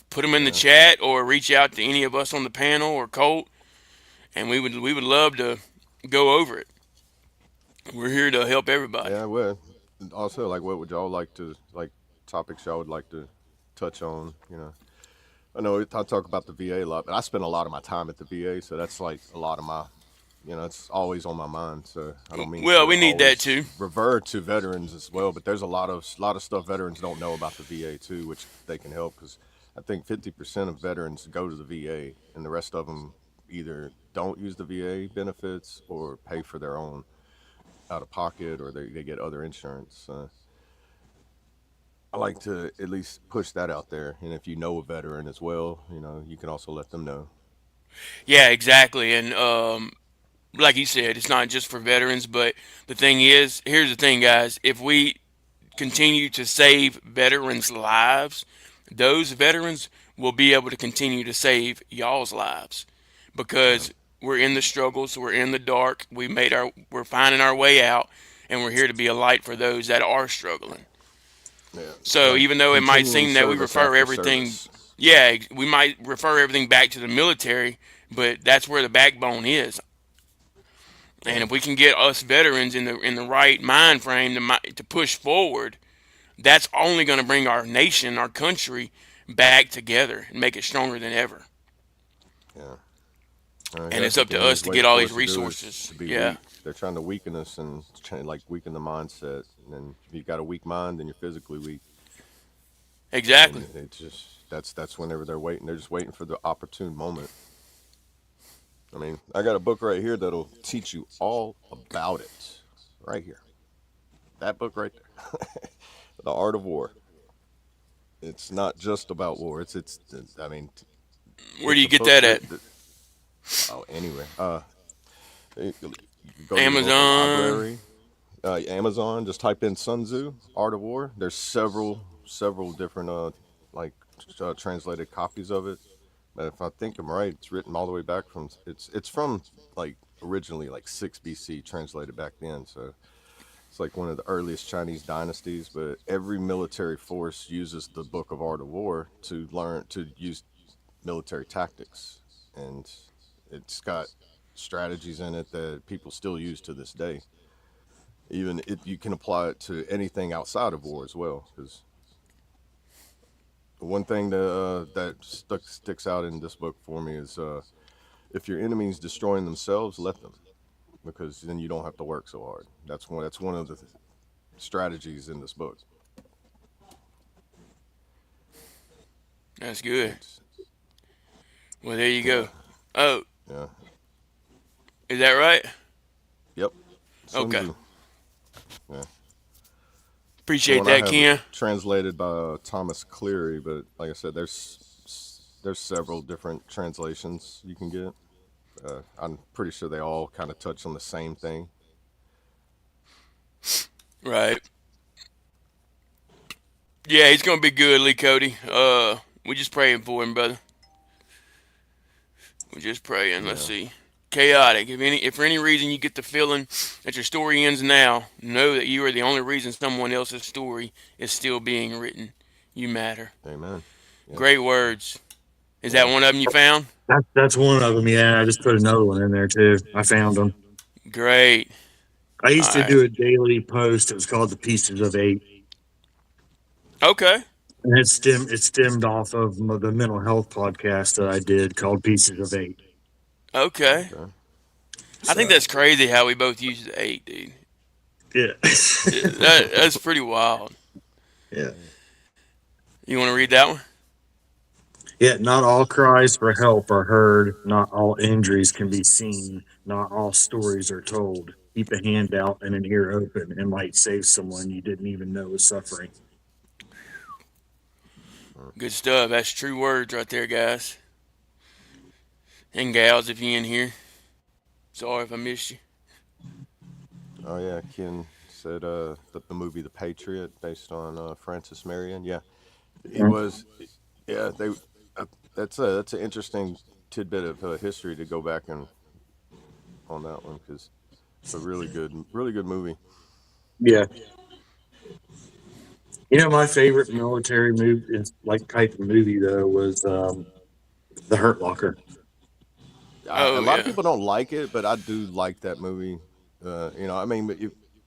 put them in the yeah, chat or reach out to any of us on the panel or Colt, and we would love to go over it. We're here to help everybody. yeah. Well, also, like, what would y'all like to like topics y'all would like to touch on? I know I talk about the VA a lot, but I spend a lot of my time at the VA, so that's like a lot of my, it's always on my mind. So I don't mean Well, to we need that always too. revert to veterans as well, but there's a lot of stuff veterans don't know about the VA too, which they can help because I think 50% of veterans go to the VA, and the rest of them either don't use the VA benefits or pay for their own out of pocket, or they get other insurance. I like to at least push that out there. And if you know a veteran as well, you can also let them know. Yeah, exactly. And like you said, it's not just for veterans, but the thing is, here's the thing, guys. If we continue to save veterans' lives, those veterans will be able to continue to save y'all's lives Yeah, because we're in the struggles, we're in the dark, we're finding our way out, and we're here to be a light for those that are struggling. yeah. So Like even though it might continuing seem that we service refer after everything, service. yeah, we might refer everything back to the military, but that's where the backbone is. And Yeah, if we can get us veterans in the right mind frame to push forward, that's only going to bring our nation, our country, back together and make it stronger than ever. yeah. And That's it's the up to thing us is to get waiting all for these us to do is resources. to be Yeah, weak. They're trying to weaken us and like weaken the mindset. And then if you've got a weak mind, then you're physically weak. exactly. And it just that's whenever they're waiting. They're just waiting for the opportune moment. I mean, I got a book right here that'll teach you all about it. Right here. That book right there. The Art of War. It's not just about war. I mean, Where do it's you a get book that at? written. Oh, anyway. You go to your local Amazon. library, Amazon. Just type in Sun Tzu, Art of War. There's several different like translated copies of it. But if I think I'm right, it's written all the way back from it's from like originally like 6 BC, translated back then. So it's like one of the earliest Chinese dynasties. But every military force uses the Book of Art of War to learn to use military tactics, and it's got strategies in it that people still use to this day. Even you can apply it to anything outside of war as well. Because one thing that sticks out in this book for me is if your enemy's destroying themselves, let them, because then you don't have to work so hard. That's one of the strategies in this book. That's good. It's, Well, there you yeah, go. Oh, yeah, is that right? yep. Sun Okay. Tzu. Yeah. The Appreciate one I that, have is Ken. translated by Thomas Cleary, but like I said, there's several different translations you can get. I'm pretty sure they all kind of touch on the same thing. Right. Yeah, he's gonna be good, Lee Cody. We're just praying for him, brother. We're just praying. Let's Yeah. see. Chaotic. If for any reason you get the feeling that your story ends now, know that you are the only reason someone else's story is still being written. You matter. Amen. Yep. Great words. Is that Yeah. one of them you found? That's one of them. Yeah, I just put another one in there too. I found them. Great. I All used to right. do a daily post. It was called "The Pieces of Eight," Okay. and it stemmed off of the mental health podcast that I did called "Pieces of Eight." Okay. Okay. I think So that's crazy how we both use the eight, dude. yeah, That's pretty wild. yeah, You want to read that one? yeah. Not all cries for help are heard. Not all injuries can be seen. Not all stories are told. Keep a hand out and an ear open, and might save someone you didn't even know was suffering. Good stuff. That's true words right there, guys. And gals, if you in here. Sorry if I missed you. Oh yeah, Ken said the movie The Patriot, based on Francis Marion. Yeah, he was. Yeah, they. That's an interesting tidbit of history to go back and on that one, because it's a really good movie. Yeah, my favorite military movie is like type of movie though was The Hurt Locker. A Oh lot of yeah. people don't like it, but I do like that movie. I mean, but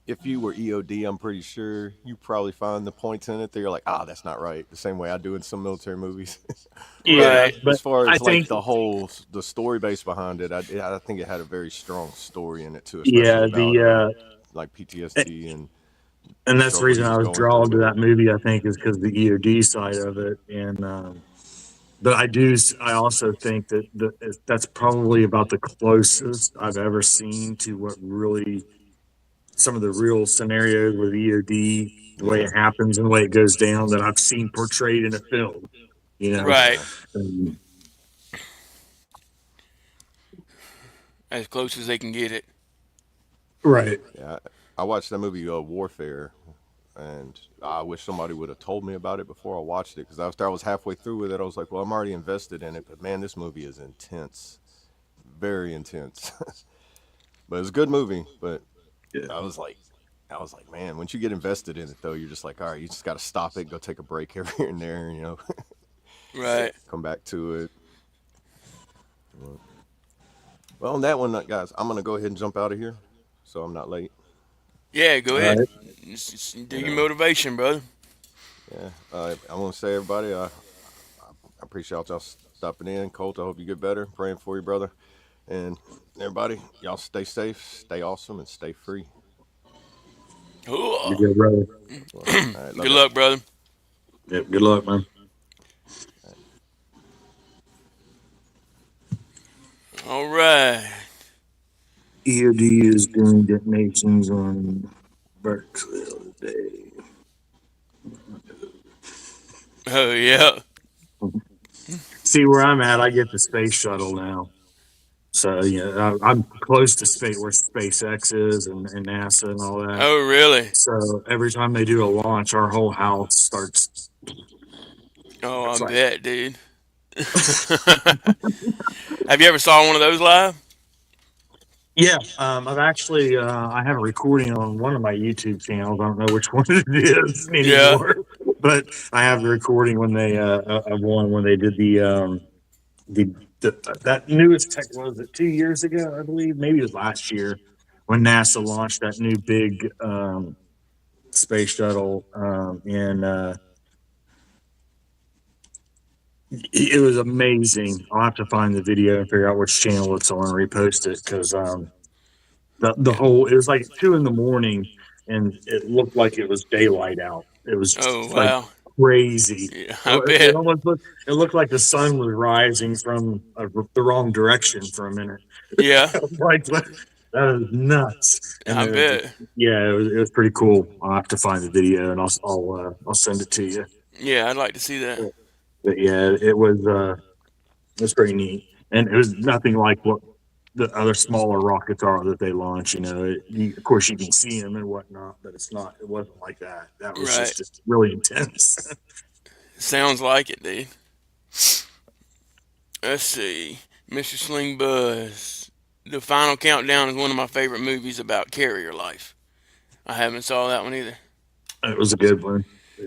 if you were EOD, I'm pretty sure you probably find the points in it that you're like, that's not right. The same way I do in some military movies. But Yeah, Right. but as far I as like think the story base behind it, I think it had a very strong story in it too, especially yeah about the like PTSD and the and that's the struggle he reason I was was going drawn to through. that movie. I think is because the EOD side of it, and but I also think that that's probably about the closest I've ever seen to what really some of the real scenarios with EOD, the way Yeah, it happens and the way it goes down that I've seen portrayed in a film. You know, Right. yeah, um, As close as they can get it. right? yeah. I watched that movie Warfare, and I wish somebody would have told me about it before I watched it, because after I was halfway through with it, I was like, well, I'm already invested in it, but man, this movie is intense, very intense. But it's a good movie. But Yeah. I was like, man, once you get invested in it, though, you're just like, all right, you just got to stop it, go take a break here and there, Right. come back to it. Well, on that one, guys, I'm gonna go ahead and jump out of here, so I'm not late. Yeah, go All ahead. right. Do And your motivation, brother. yeah, I want to say, everybody, I appreciate y'all stopping in. Colt, I hope you get better. Praying for you, brother. And everybody, y'all stay safe, stay awesome, and stay free. You Cool. good, brother. Well, all right, love Good y'all. luck, brother. Yep. Good luck, man. All right. EOD is doing detonations on Burksville today. Oh yeah. See where I'm at, I get the space shuttle now. So I'm close to space where SpaceX is and NASA and all that. Oh really? So every time they do a launch, our whole house starts. Oh, I It's like, bet, dude. Have you ever saw one of those live? yeah. I've actually I have a recording on one of my YouTube channels. I don't know which one it is Yeah. anymore, but I have the recording when they of one when they did the that newest tech was it 2 years ago, I believe, maybe it was last year, when NASA launched that new big space shuttle, and it was amazing. I'll have to find the video and figure out which channel it's on and repost it because the whole it was like 2 in the morning and it looked like it was daylight out. It was Oh, just like wow. crazy. Yeah, I It bet. almost looked like the sun was rising from the wrong direction for a minute. Yeah, Like that was nuts. And I bet. yeah, it was pretty cool. I'll have to find the video and I'll send it to you. Yeah, I'd like to see that. But yeah, it was pretty neat, and it was nothing like what the other smaller rockets are that they launch. Of course you can see them and whatnot, but it's not. It wasn't like that. That was Right. just really intense. Sounds like it, dude. Let's see. Mr. Sling Buzz. The Final Countdown is one of my favorite movies about carrier life. I haven't saw that one either. It was a good one. Yeah.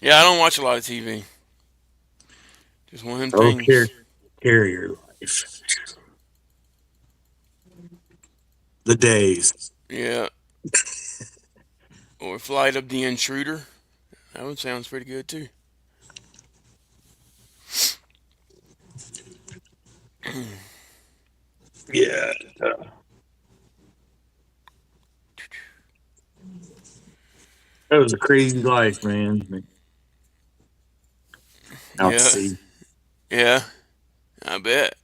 Yeah, I don't watch a lot of TV. Just one of them Oh, things. carrier life. The days. Yeah. Or Flight of the Intruder. That one sounds pretty good too. Yeah. That was a crazy life, man. Out to Yeah. sea. Yeah. I bet.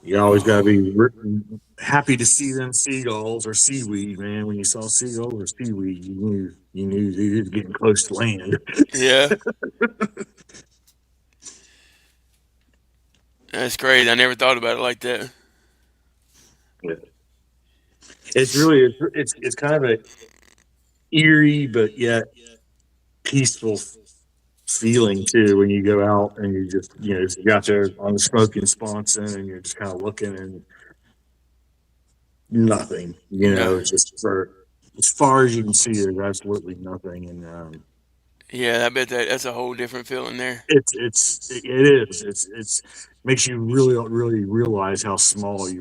You always got to be happy to see them seagulls or seaweed, man. When you saw seagulls or seaweed, you knew you was getting close to land. Yeah. That's crazy. I never thought about it like that. It's really it's kind of a eerie but yet peaceful feeling too when you go out and you just you got there on the smoking sponson and you're just kind of looking and nothing. No. It's just for as far as you can see, there's absolutely nothing, and Yeah, I bet that's a whole different feeling there. it is. It's makes you really realize how small we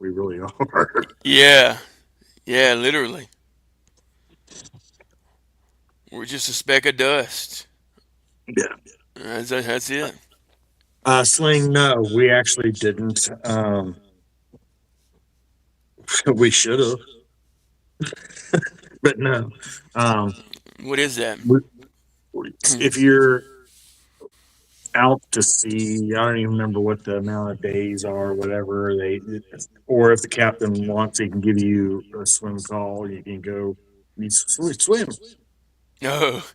really are. Yeah. Yeah, literally. We're just a speck of dust. Yeah. That's it. Sling, no, we actually didn't. We should have, but no. Um, What is that? if you're out to sea, I don't even remember what the amount of days are, whatever or if the captain wants, he can give you a swim call. You can go swim. Oh,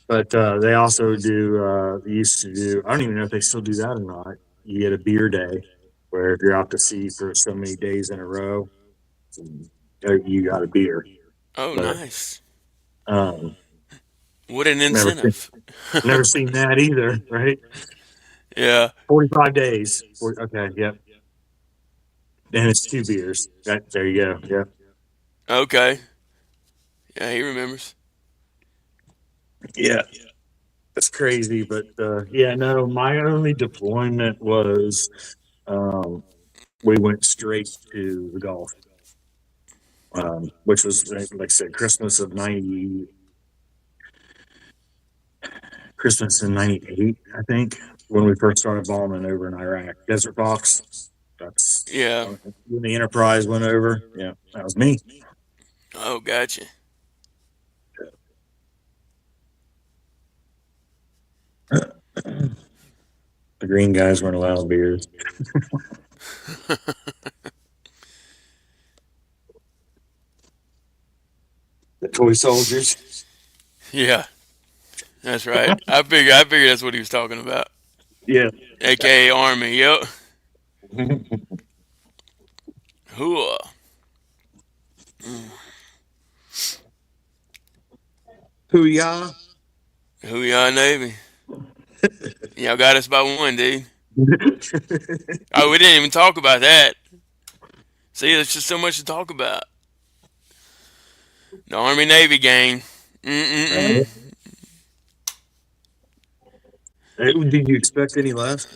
But they also they used to do, I don't even know if they still do that or not. You get a beer day where if you're out to sea for so many days in a row, you got a beer. oh, But nice. um, What an never, incentive. never seen that either, right? Yeah. 45 days. Okay, yep. And it's 2 beers. There you go. Yep. Okay. Yeah, he remembers. Yeah. That's crazy. But yeah, no, my only deployment was we went straight to the Gulf. Which was like I said, Christmas in '98, I think, when we first started bombing over in Iraq. Desert Fox. That's Yeah. when the Enterprise went over. Yeah, that was me. Oh, gotcha. The green guys weren't allowed beers. The toy soldiers. Yeah, that's right. I figured that's what he was talking about. Yeah. AKA Army. Yep. Hooah. Hoo-yah. Hooyah Navy. Y'all got us by one, dude. Oh, we didn't even talk about that. See, there's just so much to talk about. The Army Navy gang. Mm-mm-mm. Did you expect any less?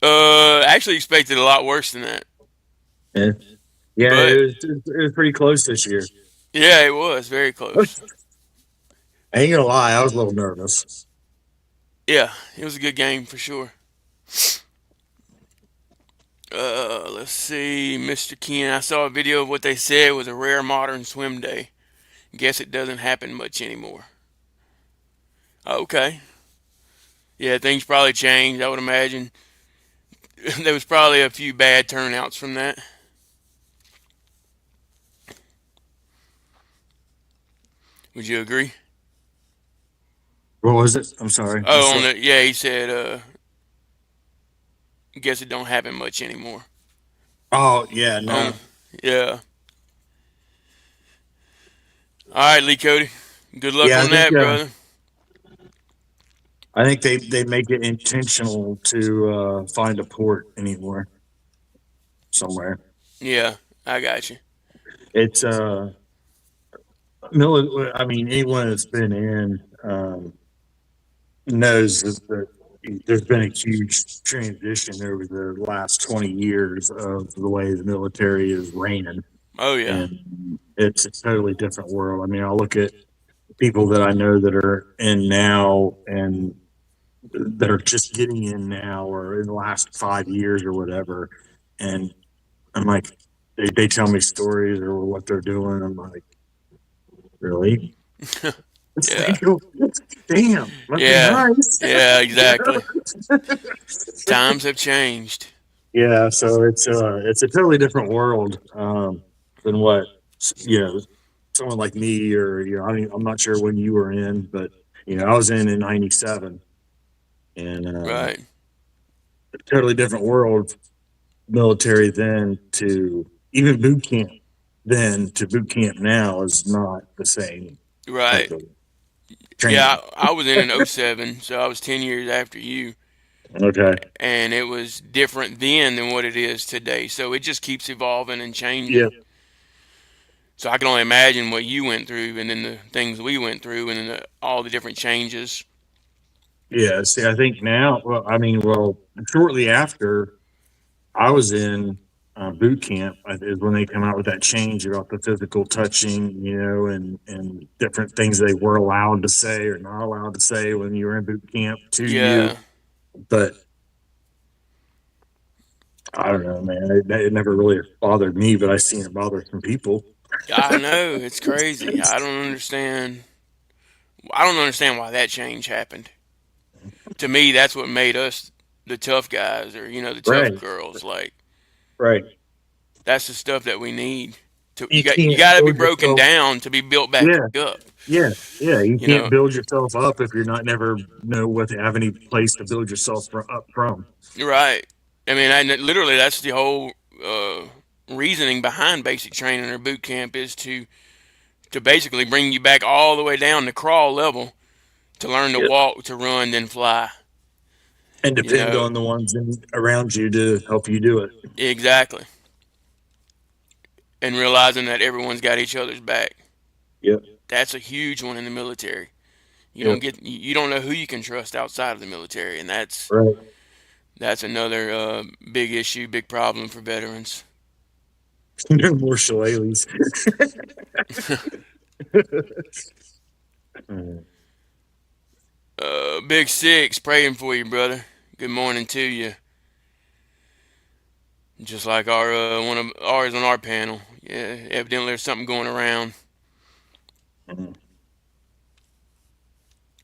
Actually expected a lot worse than that, Yeah, yeah, but it was pretty close this year. yeah, it was very close. I ain't gonna lie, I was a little nervous. Yeah, it was a good game for sure. Let's see, Mr. Ken. I saw a video of what they said was a rare modern swim day. Guess it doesn't happen much anymore. Okay. Yeah, things probably changed. I would imagine there was probably a few bad turnouts from that. Would you agree? What was it? I'm sorry. Oh, on the yeah, he said. Guess it don't happen much anymore. Oh yeah, no. Yeah. All right, Lee Cody. Good luck Yeah, on that, brother. I think they make it intentional to find a port anywhere somewhere. Yeah, I got you. It's I mean, anyone that's been in knows that there's been a huge transition over the last 20 years of the way the military is ran, Oh yeah. and it's a totally different world. I mean, I look at people that I know that are in now and that are just getting in now or in the last 5 years or whatever, and I'm like, they tell me stories or what they're doing. I'm like, really? Yeah. Damn, must be Yeah. nice. Yeah, exactly. Times have changed. Yeah, so it's a totally different world than what you know someone like me or I'm not sure when you were in, but I was in '97, and Right. a totally different world. Military then to even boot camp then to boot camp now is not the same type Right. of Yeah, training. I was in '07, so I was 10 years after you, Okay. and it was different then than what it is today. So it just keeps evolving and changing. Yeah. So I can only imagine what you went through, and then the things we went through, and then all the different changes. Yeah. See, I think now, well, I mean, shortly after I was in boot camp is when they come out with that change about the physical touching, and different things they were allowed to say or not allowed to say when you were in boot camp to you. Yeah. But I don't know, man. It never really bothered me, but I seen it bother some people. I know, it's crazy. I don't understand why that change happened. To me, that's what made us the tough guys, or the tough Right. girls. Like, Right. that's the stuff that we need. You You can't got to be build broken yourself. down to be built back Yeah. up. Yeah. Yeah. You You can't know, build yourself up if you're not never know what have any place to build yourself up from. you're right. I mean, literally, that's the whole reasoning behind basic training or boot camp is to basically bring you back all the way down to crawl level to learn to Yep. walk, to run, then fly. And You depend know, on the ones around you to help you do it. exactly. And realizing that everyone's got each other's back. Yep. That's a huge one in the military. Yep. You don't know who you can trust outside of the military, and Right. that's another big issue, big problem for veterans. No more shillelaghs. Big Six, praying for you, brother. Good morning to you. Just like our one of ours on our panel. Yeah, evidently there's something going around.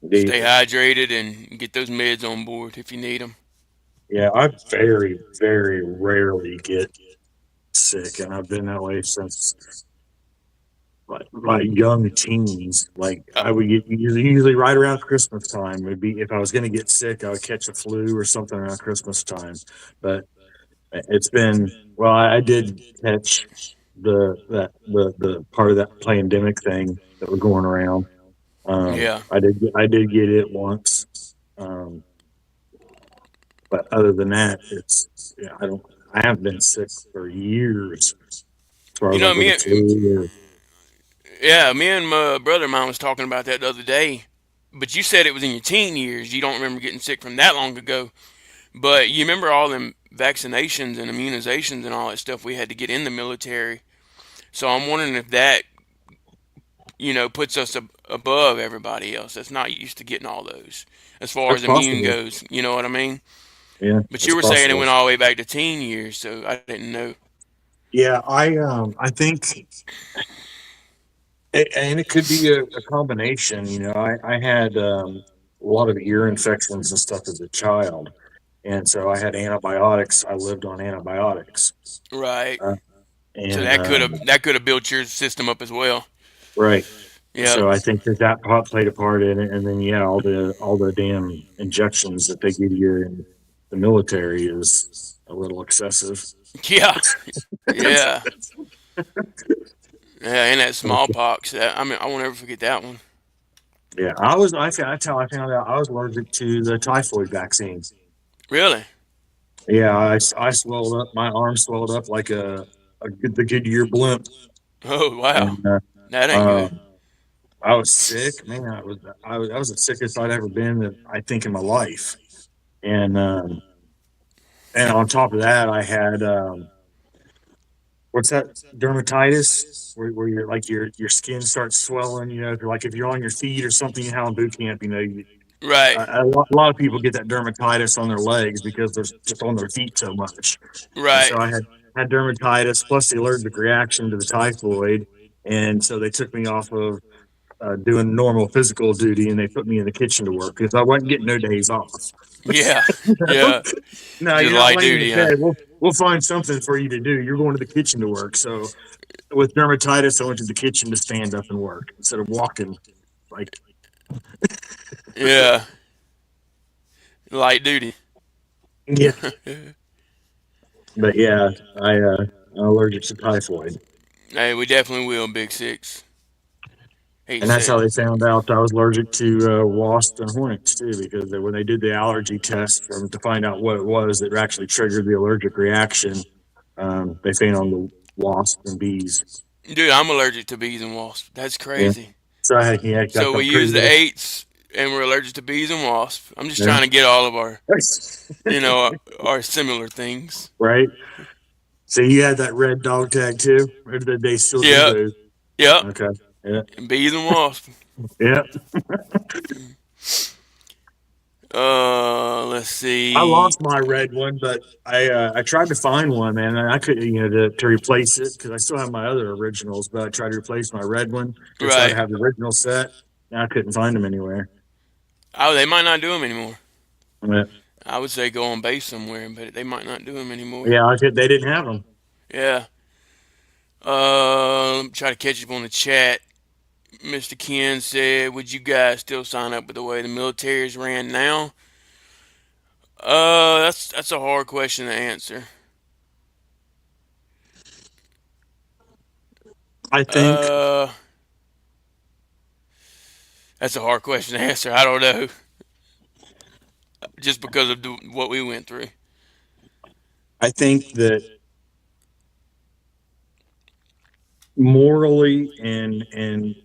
Stay hydrated and get those meds on board if you need them. Yeah, I very, very rarely get sick, and I've been that way since my young teens. Like I would get usually right around Christmas time. Would be if I was going to get sick, I would catch a flu or something around Christmas time. But it's been I did catch the part of that pandemic thing that was going around. Yeah. I did get it once. But other than that, I haven't been sick for years. As far You as know, like with the flu. me and my brother of mine was talking about that the other day but you said it was in your teen years. You don't remember getting sick from that long ago. But you remember all them vaccinations and immunizations and all that stuff we had to get in the military. So I'm wondering if that, puts us above everybody else that's not used to getting all those as far That's as immune possible. goes. You know what I mean? Yeah, But that's you were saying it possible. went all the way back to teen years, so I didn't know. Yeah, I think, and it could be a combination. I had a lot of ear infections and stuff as a child, and so I had antibiotics. I lived on antibiotics, Right. uh, So and that could have built your system up as well. right. Yep. So I think that played a part in it, and then yeah, all the damn injections that they give you in the military is a little excessive. Yeah. Yeah. Yeah. And that smallpox. I won't ever forget that one. Yeah, I found out I was allergic to the typhoid vaccine. Really? Yeah, I swelled up. My arm swelled up like the Goodyear blimp, Oh wow. and That ain't uh, good. I was sick. Man, I was the sickest I'd ever been, I think, in my life. And and on top of that, I had what's that, dermatitis, where you're like your skin starts swelling. If you're on your feet or something, how in boot camp, Right. a lot of people get that dermatitis on their legs because they're just on their feet so much. And Right. so I had dermatitis plus the allergic reaction to the typhoid. And so they took me off of doing normal physical duty and they put me in the kitchen to work because I wasn't getting no days off. Yeah. Yeah. No, Just you're not light laying in duty, huh? bed. We'll find something for you to do. You're going to the kitchen to work. So with dermatitis, I went to the kitchen to stand up and work instead of walking. Like, Yeah. Light duty. yeah, but yeah, I'm allergic to typhoid. Hey, we definitely will, Big Six. Hate to And that's say how it. they found out I was allergic to wasps and hornets too, because when they did the allergy test to find out what it was that actually triggered the allergic reaction, they found the wasps and bees. Dude, I'm allergic to bees and wasps. That's Yeah. crazy. So I got So we that use pretty the good. eights and we're allergic to bees and wasps. I'm just Yeah. trying to get all of our, our similar things. Right. So you had that red dog tag too, or did they still do Yep. those? Yep. Okay. Yeah. Bees and wasps. Yeah. Let's I see. lost my red one, but I tried to find one, man, and I couldn't, to replace it because I still have my other originals, but I tried to replace my red one to try to Right. have the original set, and I couldn't find them anywhere. Oh, they might not do them anymore. But, I would say go on base somewhere, but they might not do them anymore. yeah, they didn't have them. Yeah. Let me try to catch up on the chat. Mr. Ken said, "Would you guys still sign up with the way the military is ran now?" That's a hard question to answer. I think Uh, that's a hard question to answer. I don't know, just because of what we went through. I think that morally and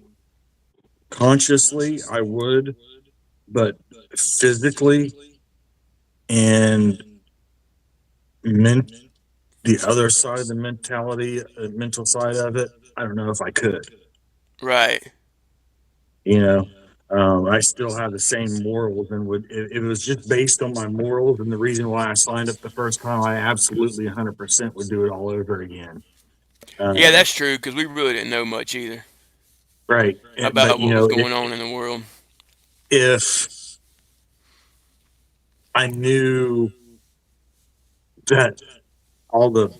consciously I would, but physically and men the other side of the mental side of it, I don't know if I could. Right. You know, I still have the same morals, and would if it was just based on my morals and the reason why I signed up the first time, I absolutely 100% would do it all over again. Yeah, Um, that's true because we really didn't know much either right, but about what was going on in the world. if I knew that all the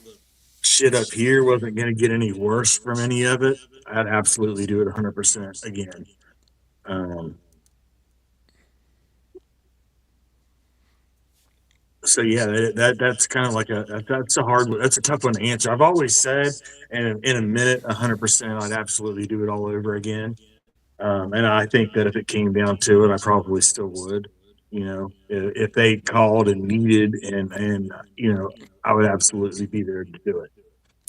shit up here wasn't going to get any worse from any of it, I'd absolutely do it 100% again. Um, so yeah, that's kind of like that's a tough one to answer. I've always said, and in a minute, 100%, I'd absolutely do it all over again. And I think that if it came down to it, I probably still would. If they called and needed, and I would absolutely be there to do it.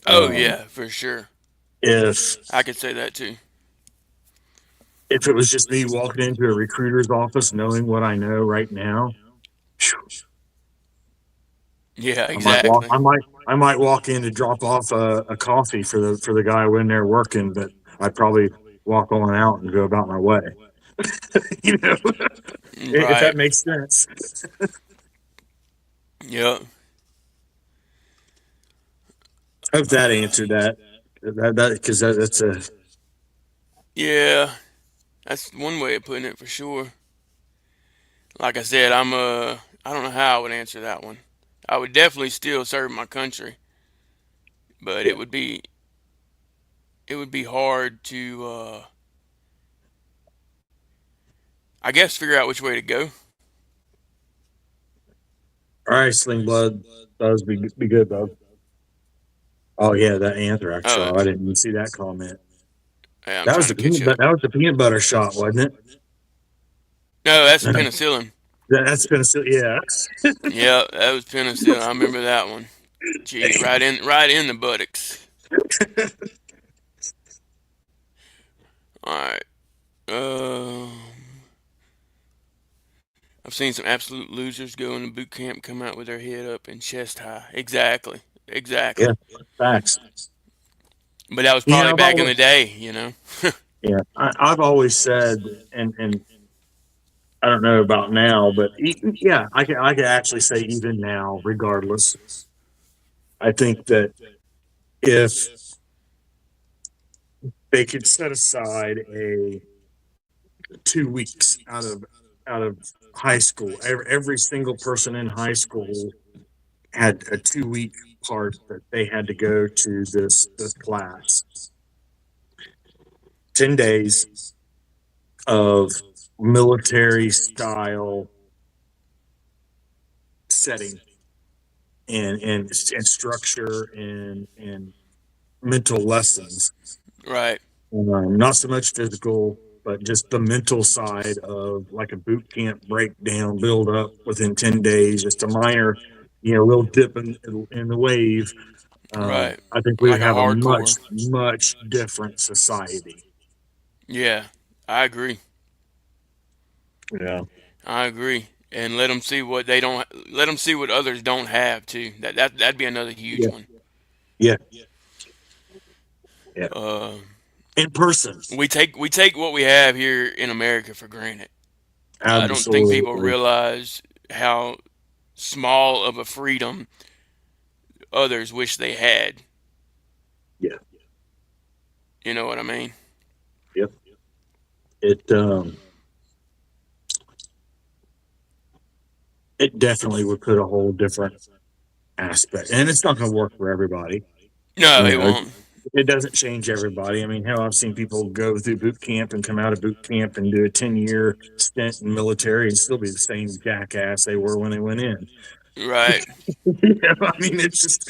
Oh Um, yeah, for sure. if I could say that too. if it was just me walking into a recruiter's office, knowing what I know right now, Yeah, I might walk. exactly. I might walk in to drop off a coffee for the guy in there working, but I'd probably walk on out and go about my way. You know, if that Right. makes sense. Yep. Hope that answered that. Because that's a Yeah, that's one way of putting it for sure. Like I said, I don't know how I would answer that one. I would definitely still serve my country, but yeah. it would be hard to I guess figure out which way to go. All right, Sling Blood, those be good, bud. Oh yeah, that anthrax Uh, shot. I didn't even see that comment. yeah, I'm trying to catch up. That was the peanut butter shot, wasn't it? No, that's penicillin. That's gonna yeah. Yeah, that was penicillin. I remember that one. Jeez, right in the buttocks. All right. I've seen some absolute losers go into boot camp, come out with their head up and chest high. Exactly. Yeah, Exactly. facts. But that was You probably know, back in the day, you know. I've always said, and I don't know about now, but yeah, I can actually say even now, regardless, I think that if they could set aside a 2 weeks out of high school, every single person in high school had a 2 week part that they had to go to this class. 10 days of military style setting and structure and mental lessons. Right. Not so much physical, but just the mental side of like a boot camp breakdown, build up within 10 days, just a minor, little dip in the wave. Right. I think we Like would a have a much, hardcore. much different society. Yeah, I agree. Yeah. I agree. And let them see what they don't. Let them see what others don't have too. That'd be another huge Yeah. one. Yeah. Yeah. Uh, In person. we take what we have here in America for granted. I don't think people Absolutely. realize how small of a freedom others wish they had. Yeah. You know what I mean? Yep. It it definitely would put a whole different aspect, and it's not going to work for everybody. No, You it know, won't. it doesn't change everybody. I mean, hell, I've seen people go through boot camp and come out of boot camp and do a 10-year stint in military and still be the same jackass they were when they went in. Right. I mean, it's just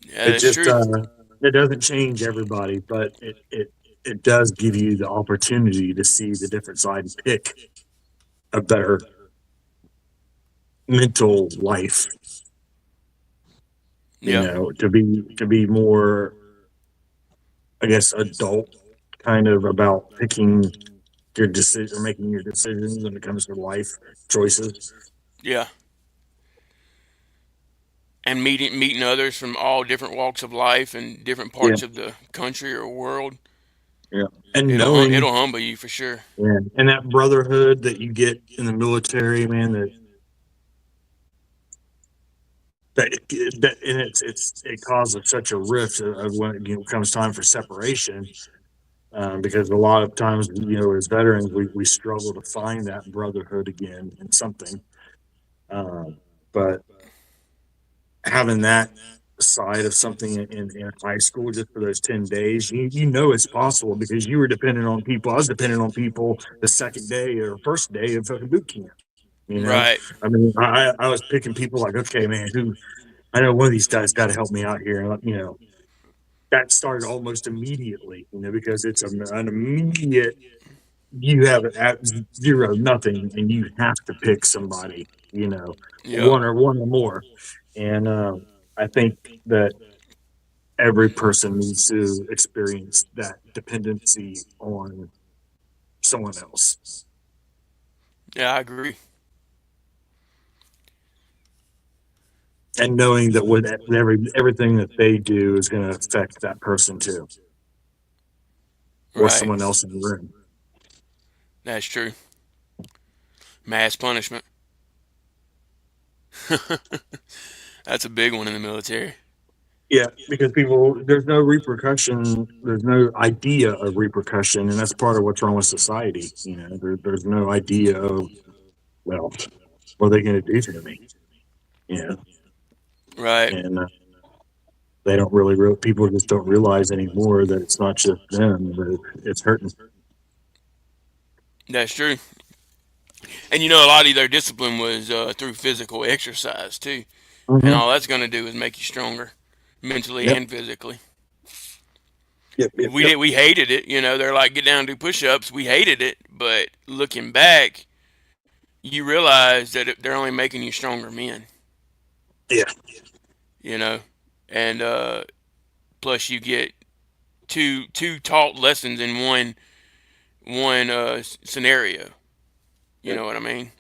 Yeah, it that's just true. it doesn't change everybody, but it does give you the opportunity to see the different side and pick a better mental life. Yeah. To be more, I guess, adult kind of about picking your decision, making your decisions when it comes to life choices. Yeah. And meeting others from all different walks of life and different Yeah, parts of the country or world. yeah, and knowing, It'll humble you for sure. yeah, and that brotherhood that you get in the military, man, that and it causes such a rift of when it comes time for separation. Because a lot of times, as veterans, we struggle to find that brotherhood again in something. But having that side of something in high school just for those 10 days, you know it's possible because you were dependent on people. I was dependent on people the second day or first day of fucking boot camp. Right. I mean, I was picking people like, okay, man, who I know one of these guys got to help me out here. That started almost immediately, because it's an immediate, you have at zero, nothing, and you have to pick somebody, Yep. one or more. And I think that every person needs to experience that dependency on someone else, Yeah, I agree. and knowing that with everything that they do is going to affect that person too, or Right. someone else in the room. That's true. Mass punishment. That's a big one in the military. Yeah, because people, there's no repercussion, there's no idea of repercussion, and that's part of what's wrong with society. There's no idea of, well, what are they going to do to me? You know, Right. and they don't really, people just don't realize anymore that it's not just them, but it's hurting. That's true. And you know, a lot of their discipline was through physical exercise too, and Mm-hmm. all that's going to do is make you stronger, mentally Yep. and physically. Yep. Yep. We Yep. did. We hated it. You know, they're like get down and do push-ups. We hated it, but looking back, you realize that they're only making you stronger men. Yeah. You know, and plus you get two taught lessons in one scenario. You Yep. know what I mean?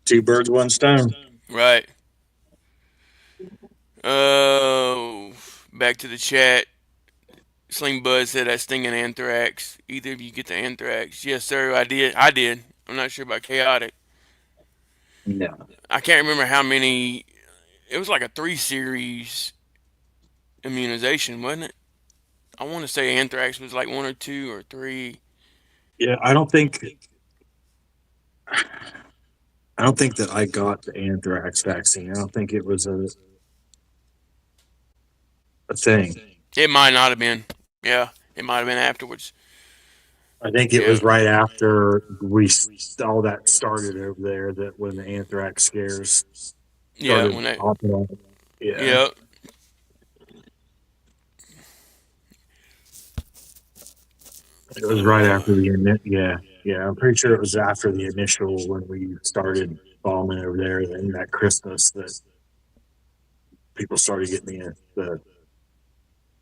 Two birds, one stone. Right. Oh, back to the chat. Sling Bud said that stinging anthrax. Either of you get the anthrax? Yes, sir. I did. I did. I'm not sure about chaotic. No. I can't remember how many. It was like a 3 series immunization, wasn't it? I want to say anthrax was like 1 or 2 or 3. Yeah, I don't think that I got the anthrax vaccine. I don't think it was a thing. It might not have been. Yeah, it might have been afterwards. I think it Yeah. was right after all that started over there, that when the anthrax scares Yeah. started When that. popping up. Yeah. Yeah. It was right after yeah. Yeah, I'm pretty sure it was after the initial, when we started bombing over there, and that Christmas, that people started getting the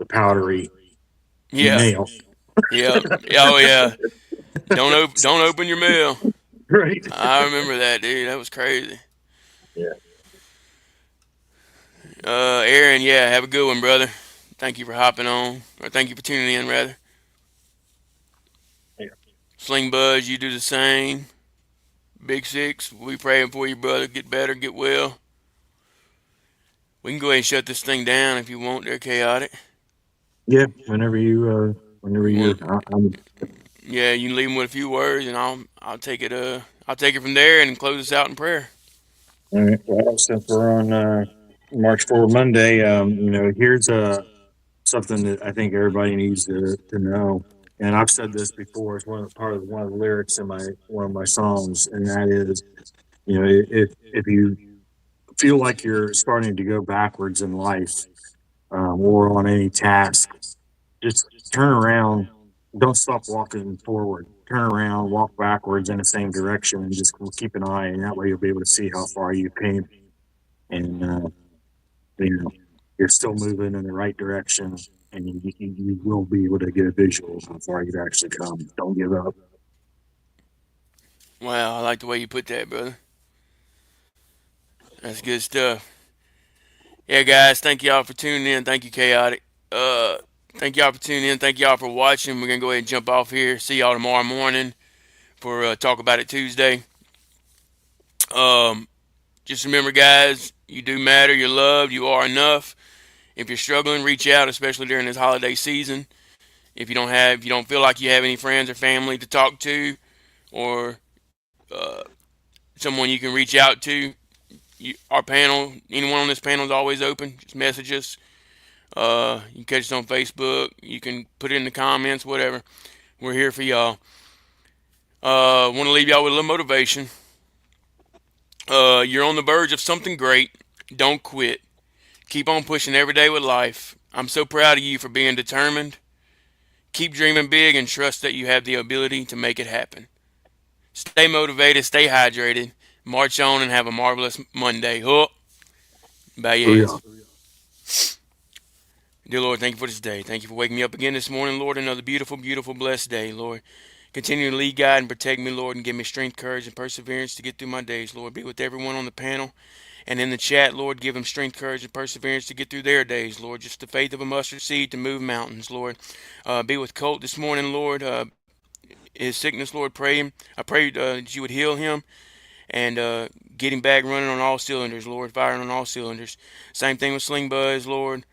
powdery Yeah. mail. Yeah. Oh yeah. Don't open your mail. Right. I remember that, dude. That was crazy. Yeah. Aaron, yeah, have a good one, brother. Thank you for hopping on, or thank you for tuning in, rather. Yeah. Sling Buzz, you do the same. Big Six, we praying for you, brother. Get better, get well. We can go ahead and shut this thing down if you want. They're chaotic. Yeah. Whenever You you're, want? I'm Yeah, you can leave them with a few words, and I'll take it. I'll take it from there and close us out in prayer. all right. Well, since we're on March Forward Monday, here's something that I think everybody needs to know. And I've said this before. It's one of the lyrics in one of my songs, and that is, if you feel like you're starting to go backwards in life, or on any task, just turn around. Don't stop walking forward. Turn around, walk backwards in the same direction, and just keep an eye. And that way, you'll be able to see how far you came, and you know you're still moving in the right direction, and you will be able to get a visual of how far you've actually come. Don't give up. Wow, I like the way you put that, brother. That's good stuff. Yeah, guys, thank y'all for tuning in. Thank you, Chaotic. Thank y'all for tuning in. Thank y'all for watching. We're gonna go ahead and jump off here. See y'all tomorrow morning for Talk About It Tuesday. Um, just remember, guys, you do matter. You're loved. You are enough. If you're struggling, reach out, especially during this holiday season. If you don't feel like you have any friends or family to talk to, or uh, someone you can reach out to, our panel, anyone on this panel is always open. Just message us. You can catch us on Facebook. You can put it in the comments, whatever. We're here for y'all. Want to leave y'all with a little motivation. You're on the verge of something great. Don't quit. Keep on pushing every day with life. I'm so proud of you for being determined. Keep dreaming big and trust that you have the ability to make it happen. Stay motivated, stay hydrated, march on, and have a marvelous Monday. Bow your heads. Dear Lord, thank you for this day. Thank you for waking me up again this morning, Lord. Another beautiful, beautiful, blessed day, Lord. Continue to lead, guide, and protect me, Lord, and give me strength, courage, and perseverance to get through my days, Lord. Be with everyone on the panel and in the chat, Lord. Give them strength, courage, and perseverance to get through their days, Lord. Just the faith of a mustard seed to move mountains, Lord. Be with Colt this morning, Lord. His sickness, Lord. I pray that you would heal him and get him back running on all cylinders, Lord. Firing on all cylinders. Same thing with Sling Buzz, Lord.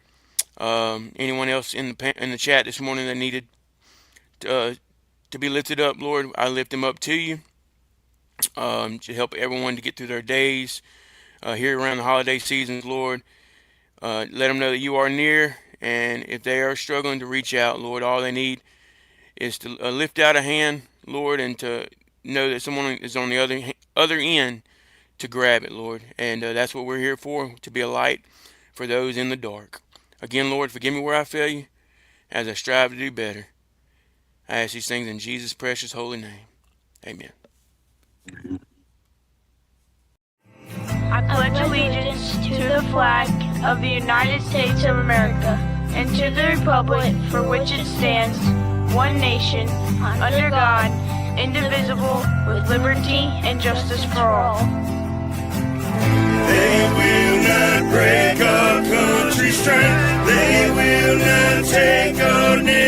Anyone else in the chat this morning that needed to be lifted up, Lord, I lift them up to you to help everyone to get through their days here around the holiday seasons, Lord. Let them know that you are near, and if they are struggling, to reach out, Lord. All they need is to lift out a hand, Lord, and to know that someone is on the other end to grab it, Lord. And that's what we're here for, to be a light for those in the dark. Again, Lord, forgive me where I fail you as I strive to do better. I ask these things in Jesus' precious holy name. Amen. I pledge allegiance to the flag of the United States of America and to the republic for which it stands, one nation, under God, indivisible, with liberty and justice for all. They will not break our country's strength. They will not take our nation.